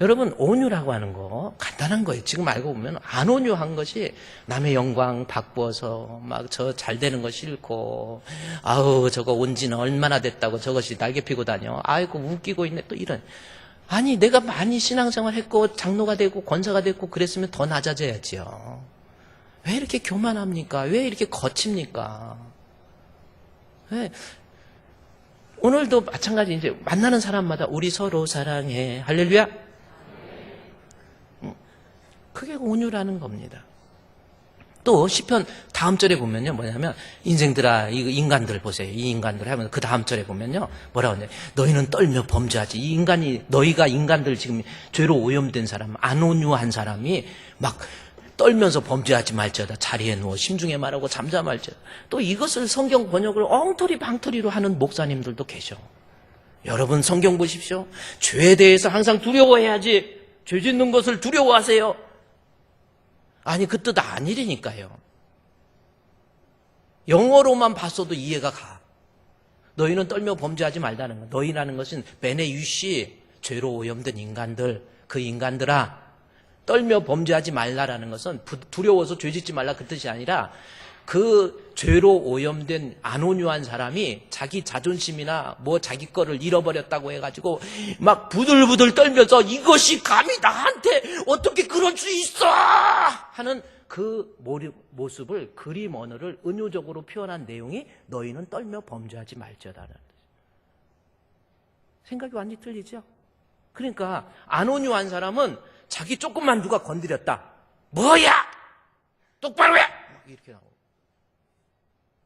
여러분, 온유라고 하는 거 간단한 거예요. 지금 알고 보면 안 온유한 것이 남의 영광 바꾸어서 막 저 잘 되는 거 싫고, 아우 저거 온 지는 얼마나 됐다고 저것이 날개 피고 다녀, 아이고 웃기고 있네, 또 이런. 아니, 내가 많이 신앙생활 했고 장로가 되고 권사가 됐고 그랬으면 더 낮아져야지요. 왜 이렇게 교만합니까? 왜 이렇게 거칩니까? 왜? 오늘도 마찬가지, 이제 만나는 사람마다 우리 서로 사랑해, 할렐루야. 그게 온유라는 겁니다. 또 시편 다음 절에 보면요, 뭐냐면 인생들아, 이 인간들 보세요. 이 인간들 하면 그 다음 절에 보면요, 뭐라고 하냐? 너희는 떨며 범죄하지. 이 인간이, 너희가 인간들 지금 죄로 오염된 사람, 안 온유한 사람이 막 떨면서 범죄하지 말지어다. 자리에 누워 심중에 말하고 잠잠할지어다. 또 이것을 성경 번역을 엉터리 방터리로 하는 목사님들도 계셔. 여러분, 성경 보십시오. 죄에 대해서 항상 두려워해야지. 죄 짓는 것을 두려워하세요. 아니, 그 뜻 아니라니까요. 영어로만 봤어도 이해가 가. 너희는 떨며 범죄하지 말다는 거. 너희라는 것은 베네 유시, 죄로 오염된 인간들, 그 인간들아, 떨며 범죄하지 말라라는 것은 두려워서 죄 짓지 말라 그 뜻이 아니라, 그 죄로 오염된 안 온유한 사람이 자기 자존심이나 뭐 자기 거를 잃어버렸다고 해가지고 막 부들부들 떨면서 이것이 감히 나한테 어떻게 그럴 수 있어 하는 그 모습을, 그림 언어를 은유적으로 표현한 내용이 너희는 떨며 범죄하지 말지어다라는 뜻이에요. 생각이 완전히 틀리죠? 그러니까 안 온유한 사람은 자기 조금만 누가 건드렸다, 뭐야 똑바로 해 이렇게 나오고,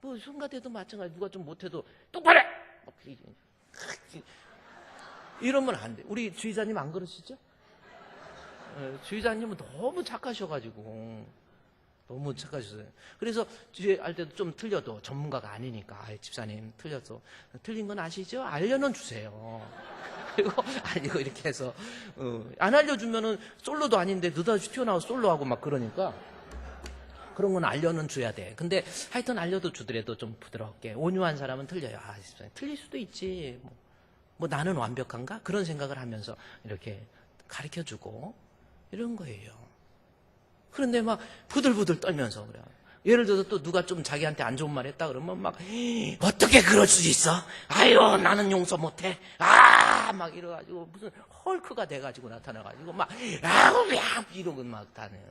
뭐 성가대도 마찬가지. 누가 좀 못해도 똑바로 해 이러면 안 돼. 우리 주의자님 안 그러시죠? 주의자님은 너무 착하셔가지고, 너무 착하셨어요. 그래서 뒤에 할 때도 좀 틀려도 전문가가 아니니까, 집사님 틀려서 틀린 건 아시죠? 알려는 주세요. 그리고 아니고 이렇게 해서 안 알려주면은 솔로도 아닌데 느닷없이 튀어나와서 솔로하고 막 그러니까, 그런 건 알려는 줘야 돼. 근데 하여튼 알려도 주더라도 좀 부드럽게. 온유한 사람은 틀려요. 틀릴 수도 있지. 뭐 나는 완벽한가? 그런 생각을 하면서 이렇게 가르쳐주고 이런 거예요. 그런데 막 부들부들 떨면서 그래요. 예를 들어서 또 누가 좀 자기한테 안 좋은 말 했다 그러면 막 어떻게 그럴 수 있어? 아유, 나는 용서 못해. 막 이래가지고 무슨 헐크가 돼가지고 나타나가지고 막 아우 야 이러고 막 다녀요.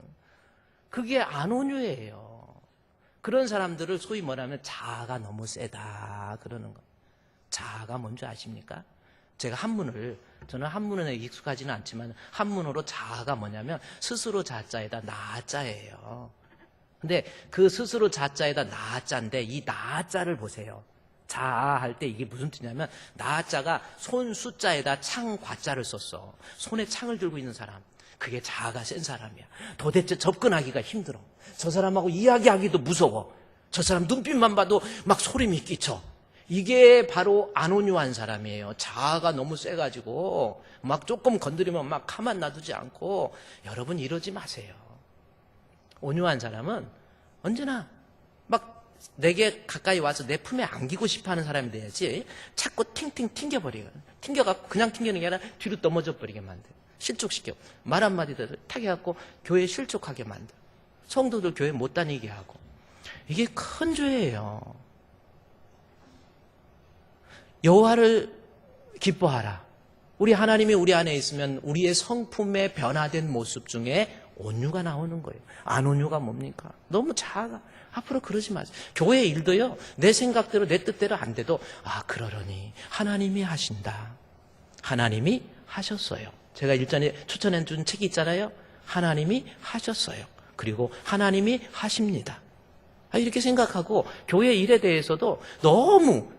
그게 안 온유예요. 그런 사람들을 소위 뭐라면 자아가 너무 세다 그러는 거. 자아가 뭔지 아십니까? 제가 저는 한문에 익숙하지는 않지만 한문으로 자아가 뭐냐면 스스로 자자에다 나자예요. 근데 그 스스로 자자에다 나자인데, 이 나자를 보세요. 자아 할 때 이게 무슨 뜻이냐면, 나자가 손 숫자에다 창 과자를 썼어. 손에 창을 들고 있는 사람, 그게 자아가 센 사람이야. 도대체 접근하기가 힘들어. 저 사람하고 이야기하기도 무서워. 저 사람 눈빛만 봐도 막 소름이 끼쳐. 이게 바로 안 온유한 사람이에요. 자아가 너무 세가지고 막 조금 건드리면 막 가만 놔두지 않고. 여러분, 이러지 마세요. 온유한 사람은 언제나 막 내게 가까이 와서 내 품에 안기고 싶어하는 사람이 돼야지, 자꾸 팅팅 튕겨버려요. 그냥 튕기는 게 아니라 뒤로 넘어져 버리게 만들어요. 실족시켜. 말 한마디도 타게 하고 교회에 실족하게 만들어. 성도들 교회 못 다니게 하고. 이게 큰 죄예요. 여호와를 기뻐하라. 우리 하나님이 우리 안에 있으면 우리의 성품의 변화된 모습 중에 온유가 나오는 거예요. 안 온유가 뭡니까? 너무 자아가. 앞으로 그러지 마세요. 교회 일도요, 내 생각대로 내 뜻대로 안 돼도 그러려니 하나님이 하신다. 하나님이 하셨어요. 제가 일전에 추천해 준 책이 있잖아요. 하나님이 하셨어요. 그리고 하나님이 하십니다. 이렇게 생각하고 교회 일에 대해서도 너무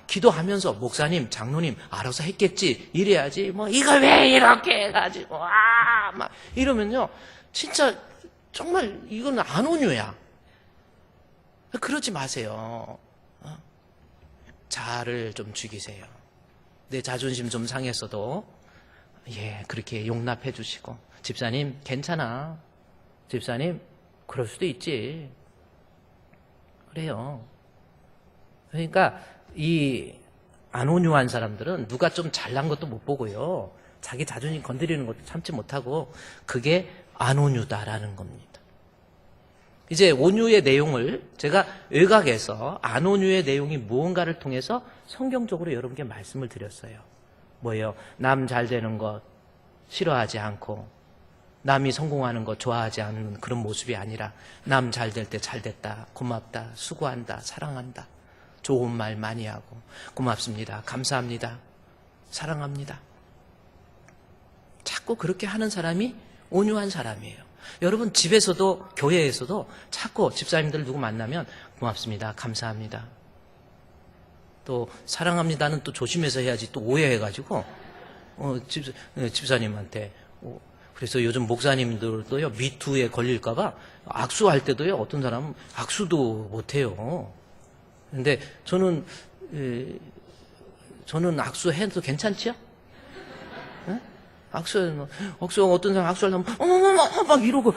기도하면서 목사님, 장로님 알아서 했겠지 이래야지, 뭐 이거 왜 이렇게 해가지고 막 이러면요, 진짜 정말 이건 안 온유야. 그러지 마세요. 자아를 좀 죽이세요. 내 자존심 좀 상했어도 그렇게 용납해 주시고, 집사님 괜찮아, 집사님 그럴 수도 있지, 그래요. 그러니까 이 안 온유한 사람들은 누가 좀 잘난 것도 못 보고요, 자기 자존심 건드리는 것도 참지 못하고 그게 안온유다라는 겁니다. 이제 온유의 내용을 제가 외곽에서 안온유의 내용이 무언가를 통해서 성경적으로 여러분께 말씀을 드렸어요. 뭐예요? 남 잘 되는 것 싫어하지 않고 남이 성공하는 것 좋아하지 않는 그런 모습이 아니라 남 잘 될 때 잘 됐다, 고맙다, 수고한다, 사랑한다, 좋은 말 많이 하고 고맙습니다, 감사합니다, 사랑합니다. 자꾸 그렇게 하는 사람이 온유한 사람이에요. 여러분 집에서도 교회에서도 자꾸 집사님들 누구 만나면 고맙습니다, 감사합니다, 또 사랑합니다는 또 조심해서 해야지 또 오해해가지고 집사님한테 그래서 요즘 목사님들도요 미투에 걸릴까봐 악수할 때도요 어떤 사람은 악수도 못해요. 근데 저는 악수해도 괜찮지요? 네? 악수 어떤 사람 악수하려면 어머머머 막 이러고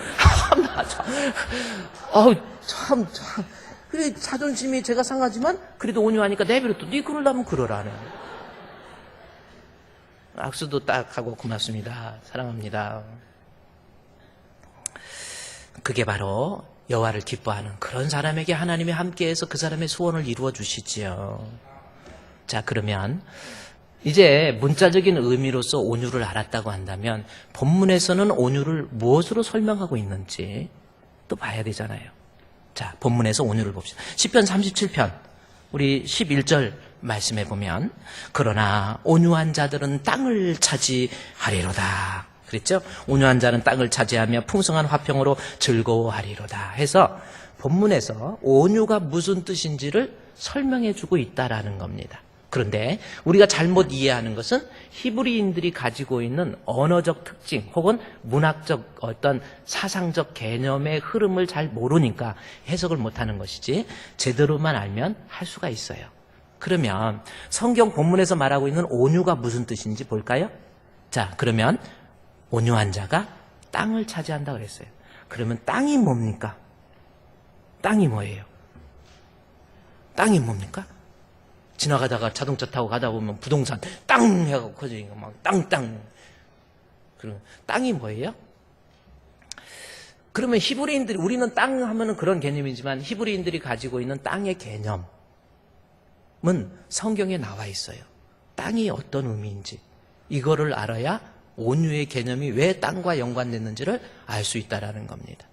참 그래 자존심이 제가 상하지만 그래도 온유하니까 내버려 또 네 그러려면 그러라네. 악수도 딱 하고 고맙습니다, 사랑합니다. 그게 바로 여호와를 기뻐하는 그런 사람에게 하나님이 함께해서 그 사람의 소원을 이루어 주시지요. 자, 그러면 이제 문자적인 의미로서 온유를 알았다고 한다면 본문에서는 온유를 무엇으로 설명하고 있는지 또 봐야 되잖아요. 자, 본문에서 온유를 봅시다. 시편 37편 우리 11절 말씀해 보면 그러나 온유한 자들은 땅을 차지하리로다 그랬죠? 온유한 자는 땅을 차지하며 풍성한 화평으로 즐거워하리로다 해서 본문에서 온유가 무슨 뜻인지를 설명해 주고 있다라는 겁니다. 그런데 우리가 잘못 이해하는 것은 히브리인들이 가지고 있는 언어적 특징 혹은 문학적 어떤 사상적 개념의 흐름을 잘 모르니까 해석을 못하는 것이지 제대로만 알면 할 수가 있어요. 그러면 성경 본문에서 말하고 있는 온유가 무슨 뜻인지 볼까요? 자, 그러면 온유한 자가 땅을 차지한다 그랬어요. 그러면 땅이 뭡니까? 땅이 뭐예요? 땅이 뭡니까? 지나가다가 자동차 타고 가다 보면 부동산 땅 해갖고 커지니까 막 땅. 그럼 땅이 뭐예요? 그러면 히브리인들이 우리는 땅 하면은 그런 개념이지만 히브리인들이 가지고 있는 땅의 개념은 성경에 나와 있어요. 땅이 어떤 의미인지 이거를 알아야 온유의 개념이 왜 땅과 연관됐는지를 알 수 있다라는 겁니다.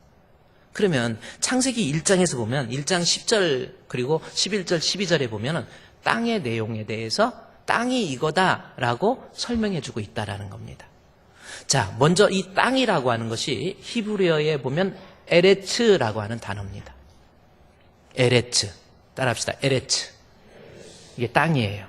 그러면 창세기 1장에서 보면 1장 10절 그리고 11절 12절에 보면은 땅의 내용에 대해서 땅이 이거다라고 설명해주고 있다라는 겁니다. 자, 먼저 이 땅이라고 하는 것이 히브리어에 보면 에레츠라고 하는 단어입니다. 에레츠. 따라합시다. 에레츠. 이게 땅이에요.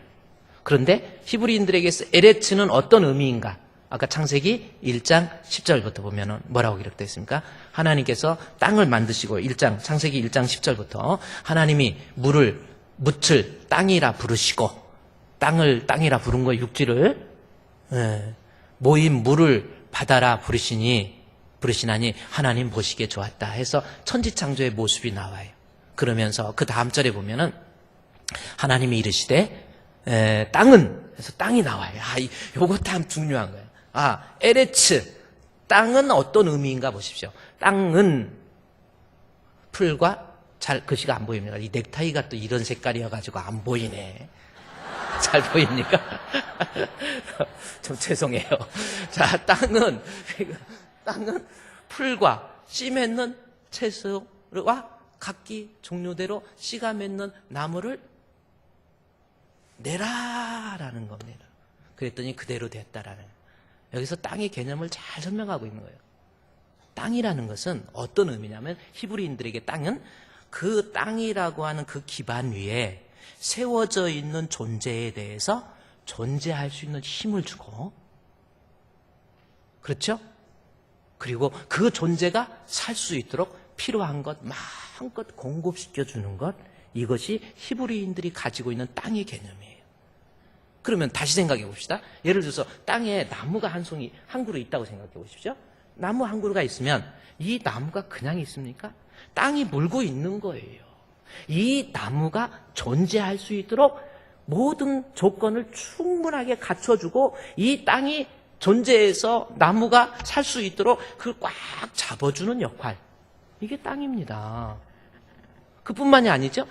그런데 히브리인들에게서 에레츠는 어떤 의미인가? 아까 창세기 1장 10절부터 보면 뭐라고 기록되어 있습니까? 하나님께서 땅을 만드시고 창세기 1장 10절부터 하나님이 묻을 땅이라 부르시고 땅을 땅이라 부른 거예요. 육지를 모인 물을 바다라 부르시나니 하나님 보시기에 좋았다 해서 천지창조의 모습이 나와요. 그러면서 그 다음 절에 보면은 하나님이 이르시되 땅은 해서 땅이 나와요. 요거 참 중요한 거예요. 에레츠 땅은 어떤 의미인가 보십시오. 땅은 풀과 글씨가 안 보입니다. 이 넥타이가 또 이런 색깔이어가지고 안 보이네. 잘 보입니까? 좀 죄송해요. 자, 땅은 풀과 씨 맺는 채소와 각기 종류대로 씨가 맺는 나무를 내라라는 겁니다. 그랬더니 그대로 됐다라는 거예요. 여기서 땅의 개념을 잘 설명하고 있는 거예요. 땅이라는 것은 어떤 의미냐면 히브리인들에게 땅은 그 땅이라고 하는 그 기반 위에 세워져 있는 존재에 대해서 존재할 수 있는 힘을 주고, 그렇죠? 그리고 그 존재가 살 수 있도록 필요한 것 마음껏 공급시켜 주는 것, 이것이 히브리인들이 가지고 있는 땅의 개념이에요. 그러면 다시 생각해 봅시다. 예를 들어서 땅에 나무가 한 그루 있다고 생각해 보십시오. 나무 한 그루가 있으면 이 나무가 그냥 있습니까? 땅이 물고 있는 거예요. 이 나무가 존재할 수 있도록 모든 조건을 충분하게 갖춰주고 이 땅이 존재해서 나무가 살 수 있도록 그걸 꽉 잡아주는 역할. 이게 땅입니다. 그뿐만이 아니죠.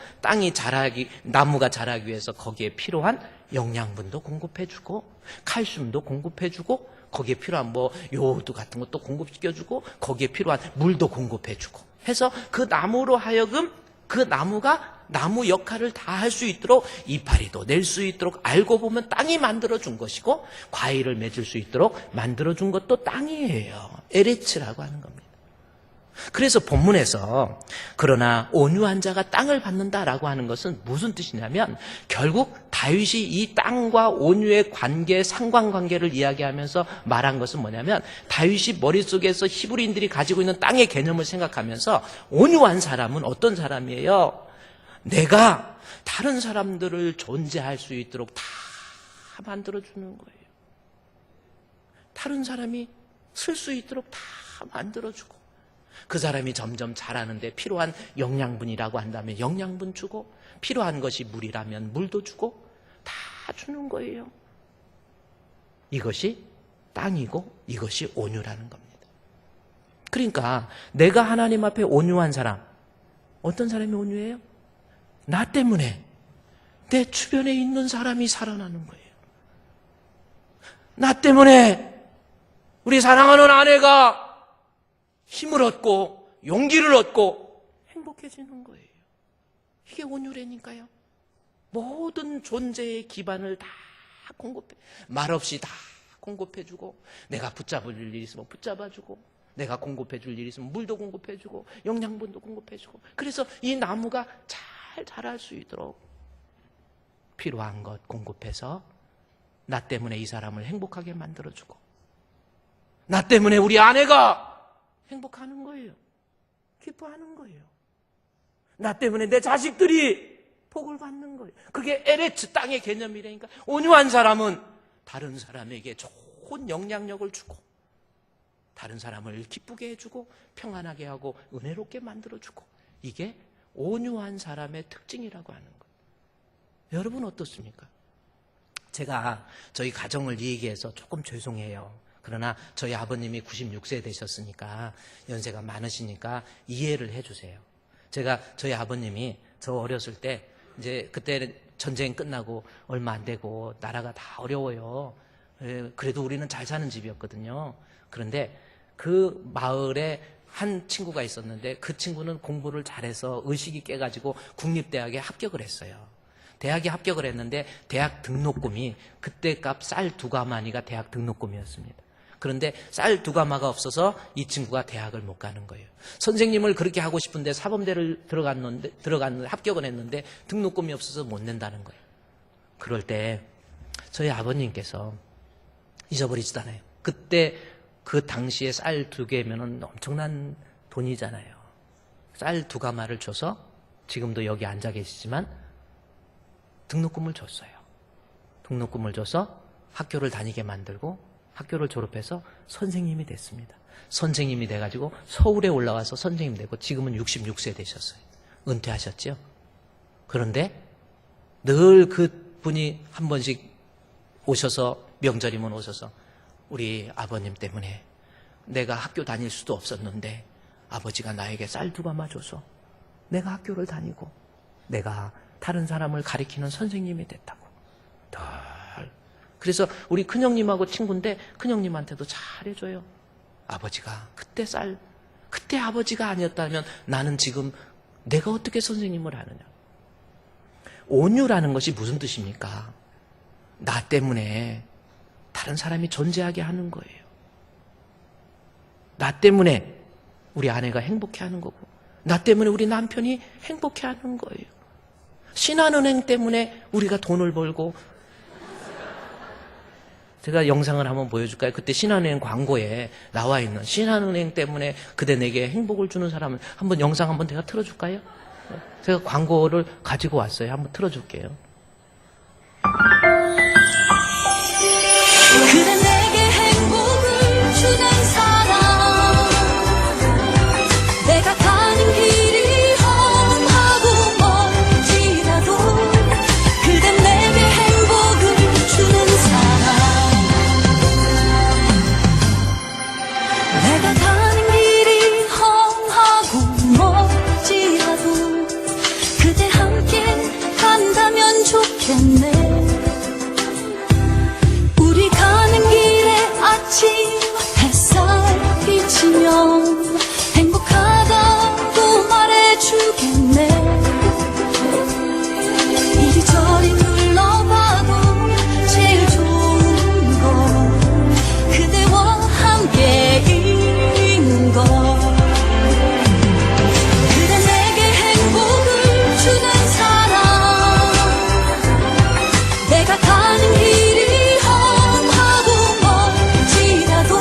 나무가 자라기 위해서 거기에 필요한 영양분도 공급해주고, 칼슘도 공급해주고, 거기에 필요한 요오드 같은 것도 공급시켜주고, 거기에 필요한 물도 공급해주고, 해서 그 나무로 하여금 그 나무가 나무 역할을 다 할 수 있도록 이파리도 낼 수 있도록 알고 보면 땅이 만들어준 것이고, 과일을 맺을 수 있도록 만들어준 것도 땅이에요. 에레츠라고 하는 겁니다. 그래서 본문에서 그러나 온유한 자가 땅을 받는다라고 하는 것은 무슨 뜻이냐면, 결국 다윗이 이 땅과 온유의 관계, 상관관계를 이야기하면서 말한 것은 뭐냐면, 다윗이 머릿속에서 히브리인들이 가지고 있는 땅의 개념을 생각하면서 온유한 사람은 어떤 사람이에요? 내가 다른 사람들을 존재할 수 있도록 다 만들어주는 거예요. 다른 사람이 쓸 수 있도록 다 만들어주고, 그 사람이 점점 자라는데 필요한 영양분이라고 한다면 영양분 주고, 필요한 것이 물이라면 물도 주고, 다 주는 거예요. 이것이 땅이고 이것이 온유라는 겁니다. 그러니까 내가 하나님 앞에 온유한 사람, 어떤 사람이 온유해요? 나 때문에 내 주변에 있는 사람이 살아나는 거예요. 나 때문에 우리 사랑하는 아내가 힘을 얻고 용기를 얻고 행복해지는 거예요. 이게 온유라니까요. 모든 존재의 기반을 다 공급해, 말없이 다 공급해주고, 내가 붙잡을 일이 있으면 붙잡아주고, 내가 공급해줄 일이 있으면 물도 공급해주고, 영양분도 공급해주고, 그래서 이 나무가 잘 자랄 수 있도록 필요한 것 공급해서 나 때문에 이 사람을 행복하게 만들어주고, 나 때문에 우리 아내가 행복하는 거예요. 기뻐하는 거예요. 나 때문에 내 자식들이 복을 받는 거예요. 그게 에레츠, 땅의 개념이라니까. 온유한 사람은 다른 사람에게 좋은 영향력을 주고, 다른 사람을 기쁘게 해주고, 평안하게 하고, 은혜롭게 만들어주고, 이게 온유한 사람의 특징이라고 하는 거예요. 여러분 어떻습니까? 제가 저희 가정을 얘기해서 조금 죄송해요. 그러나 저희 아버님이 96세 되셨으니까, 연세가 많으시니까 이해를 해주세요. 제가 저희 아버님이 저 어렸을 때, 이제 그때 전쟁 끝나고 얼마 안 되고 나라가 다 어려워요. 그래도 우리는 잘 사는 집이었거든요. 그런데 그 마을에 한 친구가 있었는데, 그 친구는 공부를 잘해서 의식이 깨가지고 국립대학에 합격을 했어요. 대학에 합격을 했는데 대학 등록금이 그때 값 쌀 2가마니가 대학 등록금이었습니다. 그런데 쌀 2가마가 없어서 이 친구가 대학을 못 가는 거예요. 선생님을 그렇게 하고 싶은데 사범대를 들어갔는데 합격을 했는데 등록금이 없어서 못 낸다는 거예요. 그럴 때 저희 아버님께서, 잊어버리지도 않아요. 그때 그 당시에 쌀 2개면은 엄청난 돈이잖아요. 쌀 2가마를 줘서, 지금도 여기 앉아 계시지만 등록금을 줬어요. 등록금을 줘서 학교를 다니게 만들고, 학교를 졸업해서 선생님이 됐습니다. 선생님이 돼가지고 서울에 올라와서 선생님 되고, 지금은 66세 되셨어요. 은퇴하셨죠? 그런데 늘 그분이 한 번씩 오셔서, 명절이면 오셔서, 우리 아버님 때문에 내가 학교 다닐 수도 없었는데 아버지가 나에게 쌀 2가마 줘서 내가 학교를 다니고 내가 다른 사람을 가리키는 선생님이 됐다고. 그래서 우리 큰형님하고 친구인데 큰형님한테도 잘해줘요. 아버지가 그때 아버지가 아니었다면 나는 지금 내가 어떻게 선생님을 하느냐. 온유라는 것이 무슨 뜻입니까? 나 때문에 다른 사람이 존재하게 하는 거예요. 나 때문에 우리 아내가 행복해 하는 거고, 나 때문에 우리 남편이 행복해 하는 거예요. 신한은행 때문에 우리가 돈을 벌고, 제가 영상을 한번 보여줄까요? 그때 신한은행 광고에 나와 있는 신한은행 때문에 그대 내게 행복을 주는 사람을 한번 영상 한번 제가 틀어줄까요? 제가 광고를 가지고 왔어요. 한번 틀어줄게요. 그대 내게 행복을 주는 사람, 내가 가는 길이 험하고 멀지라도 그대 내게 행복을 주는 사람. 주겠네. 우리 가는 길에 아침 햇살 비치면 행복하다고 말해주겠네. 이리저리 둘러봐도 제일 좋은 건 그대와 함께인 것. 그대 내게 행복을 주는 사람. 내가 가는 길이 험하고 멀지라도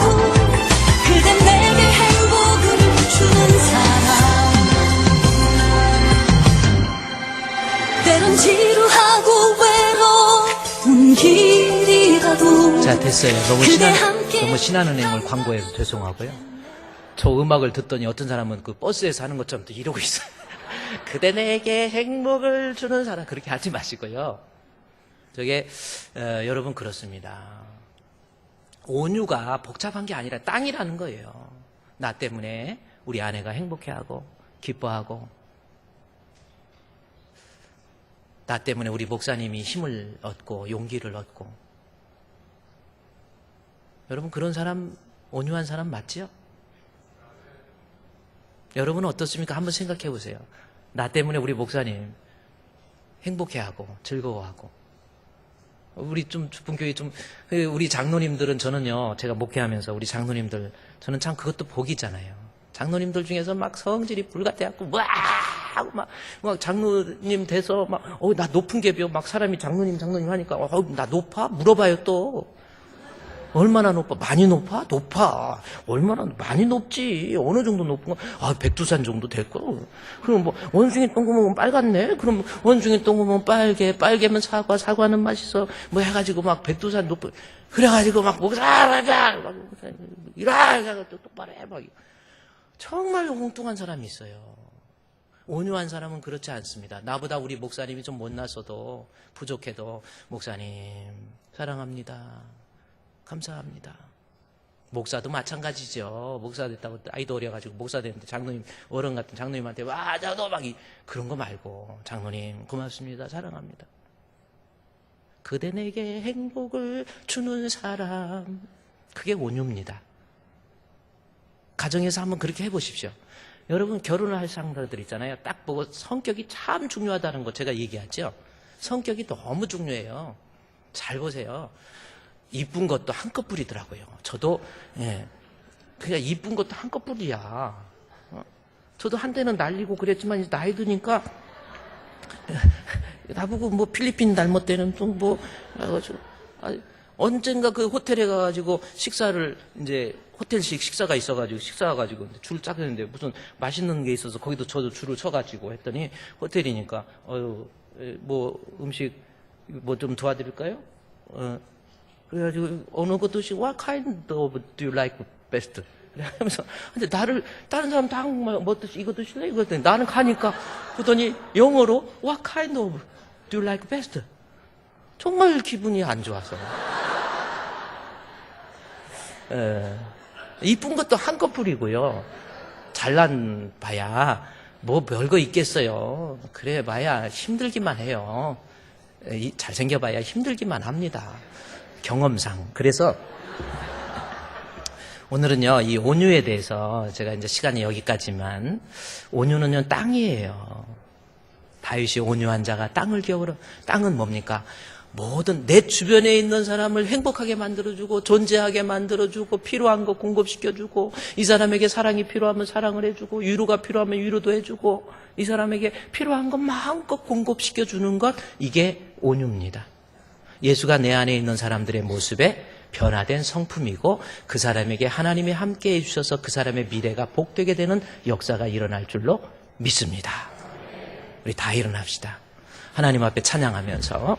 그대 내게 행복을 주는 사람. 때론 지루하고 외로운 길이라도 자, 됐어요. 그대 함께 너무 신한은행을 광고해서 죄송하고요. 저 음악을 듣더니 어떤 사람은 그 버스에서 하는 것처럼 또 이러고 있어요. 그대 내게 행복을 주는 사람, 그렇게 하지 마시고요. 저게 여러분 그렇습니다. 온유가 복잡한 게 아니라 땅이라는 거예요. 나 때문에 우리 아내가 행복해하고 기뻐하고, 나 때문에 우리 목사님이 힘을 얻고 용기를 얻고. 여러분 그런 사람, 온유한 사람 맞죠? 여러분은 어떻습니까? 한번 생각해 보세요. 나 때문에 우리 목사님 행복해하고 즐거워하고. 우리 좀 주분교회 좀, 우리 장로님들은, 저는요, 제가 목회하면서 우리 장로님들, 저는 참 그것도 복이잖아요. 장로님들 중에서 막 성질이 불같아갖고 와 하고 막 장로님 돼서 막 나 높은 게 배워 막 사람이 장로님 하니까 나 높아? 물어봐요. 또 얼마나 높아? 많이 높아? 높아. 얼마나 많이 높지. 어느 정도 높은 거? 백두산 정도 될 거. 그럼 뭐 원숭이 똥구 먹으면 빨갛네. 그럼 원숭이 똥구 먹으면 빨개면 사과는 맛있어. 뭐 해가지고 막 백두산 높은, 그래가지고 막 이라 똑바로 해. 막 정말 엉뚱한 사람이 있어요. 온유한 사람은 그렇지 않습니다. 나보다 우리 목사님이 좀 못났어도 부족해도 목사님 사랑합니다. 감사합니다. 목사도 마찬가지죠. 목사 됐다고 아이도 어려가지고 목사 됐는데 장로님, 어른 같은 장로님한테 나도 막 그런 거 말고 장로님 고맙습니다. 사랑합니다. 그대 내게 행복을 주는 사람, 그게 온유입니다. 가정에서 한번 그렇게 해보십시오. 여러분 결혼을 할 상대들 있잖아요. 딱 보고 성격이 참 중요하다는 거 제가 얘기하죠. 성격이 너무 중요해요. 잘 보세요. 이쁜 것도 한꺼풀이더라고요. 저도 그냥 이쁜 것도 한꺼풀이야. 저도 한때는 날리고 그랬지만 이제 나이 드니까 나보고 뭐 필리핀 닮았대는 또 뭐 언젠가 그 호텔에 가가지고 식사를 이제 호텔식 식사가 있어가지고 식사가지고 줄 쫙 했는데 무슨 맛있는 게 있어서 거기도 저도 줄을 쳐가지고 했더니 호텔이니까 뭐 음식 뭐 좀 도와드릴까요? 그래가지고 어느 것 도시 What kind of do you like best? 그러면서 근데 나를 다른 사람 다 한국말 뭐 드시 이거 드실래? 이거 했더니 나는 가니까 그러더니 영어로 What kind of do you like best? 정말 기분이 안 좋아서. 이쁜 것도 한꺼풀이고요. 잘난 봐야 뭐 별거 있겠어요. 그래 봐야 힘들기만 해요. 잘생겨 봐야 힘들기만 합니다. 경험상. 그래서 오늘은요, 이 온유에 대해서 제가 이제 시간이 여기까지만, 온유는요, 땅이에요. 다윗이 온유한 자가 땅을 겨우러, 땅은 뭡니까? 모든 내 주변에 있는 사람을 행복하게 만들어주고 존재하게 만들어주고 필요한 거 공급시켜주고 이 사람에게 사랑이 필요하면 사랑을 해주고 위로가 필요하면 위로도 해주고 이 사람에게 필요한 것 마음껏 공급시켜주는 것, 이게 온유입니다. 예수가 내 안에 있는 사람들의 모습에 변화된 성품이고 그 사람에게 하나님이 함께해 주셔서 그 사람의 미래가 복되게 되는 역사가 일어날 줄로 믿습니다. 우리 다 일어납시다. 하나님 앞에 찬양하면서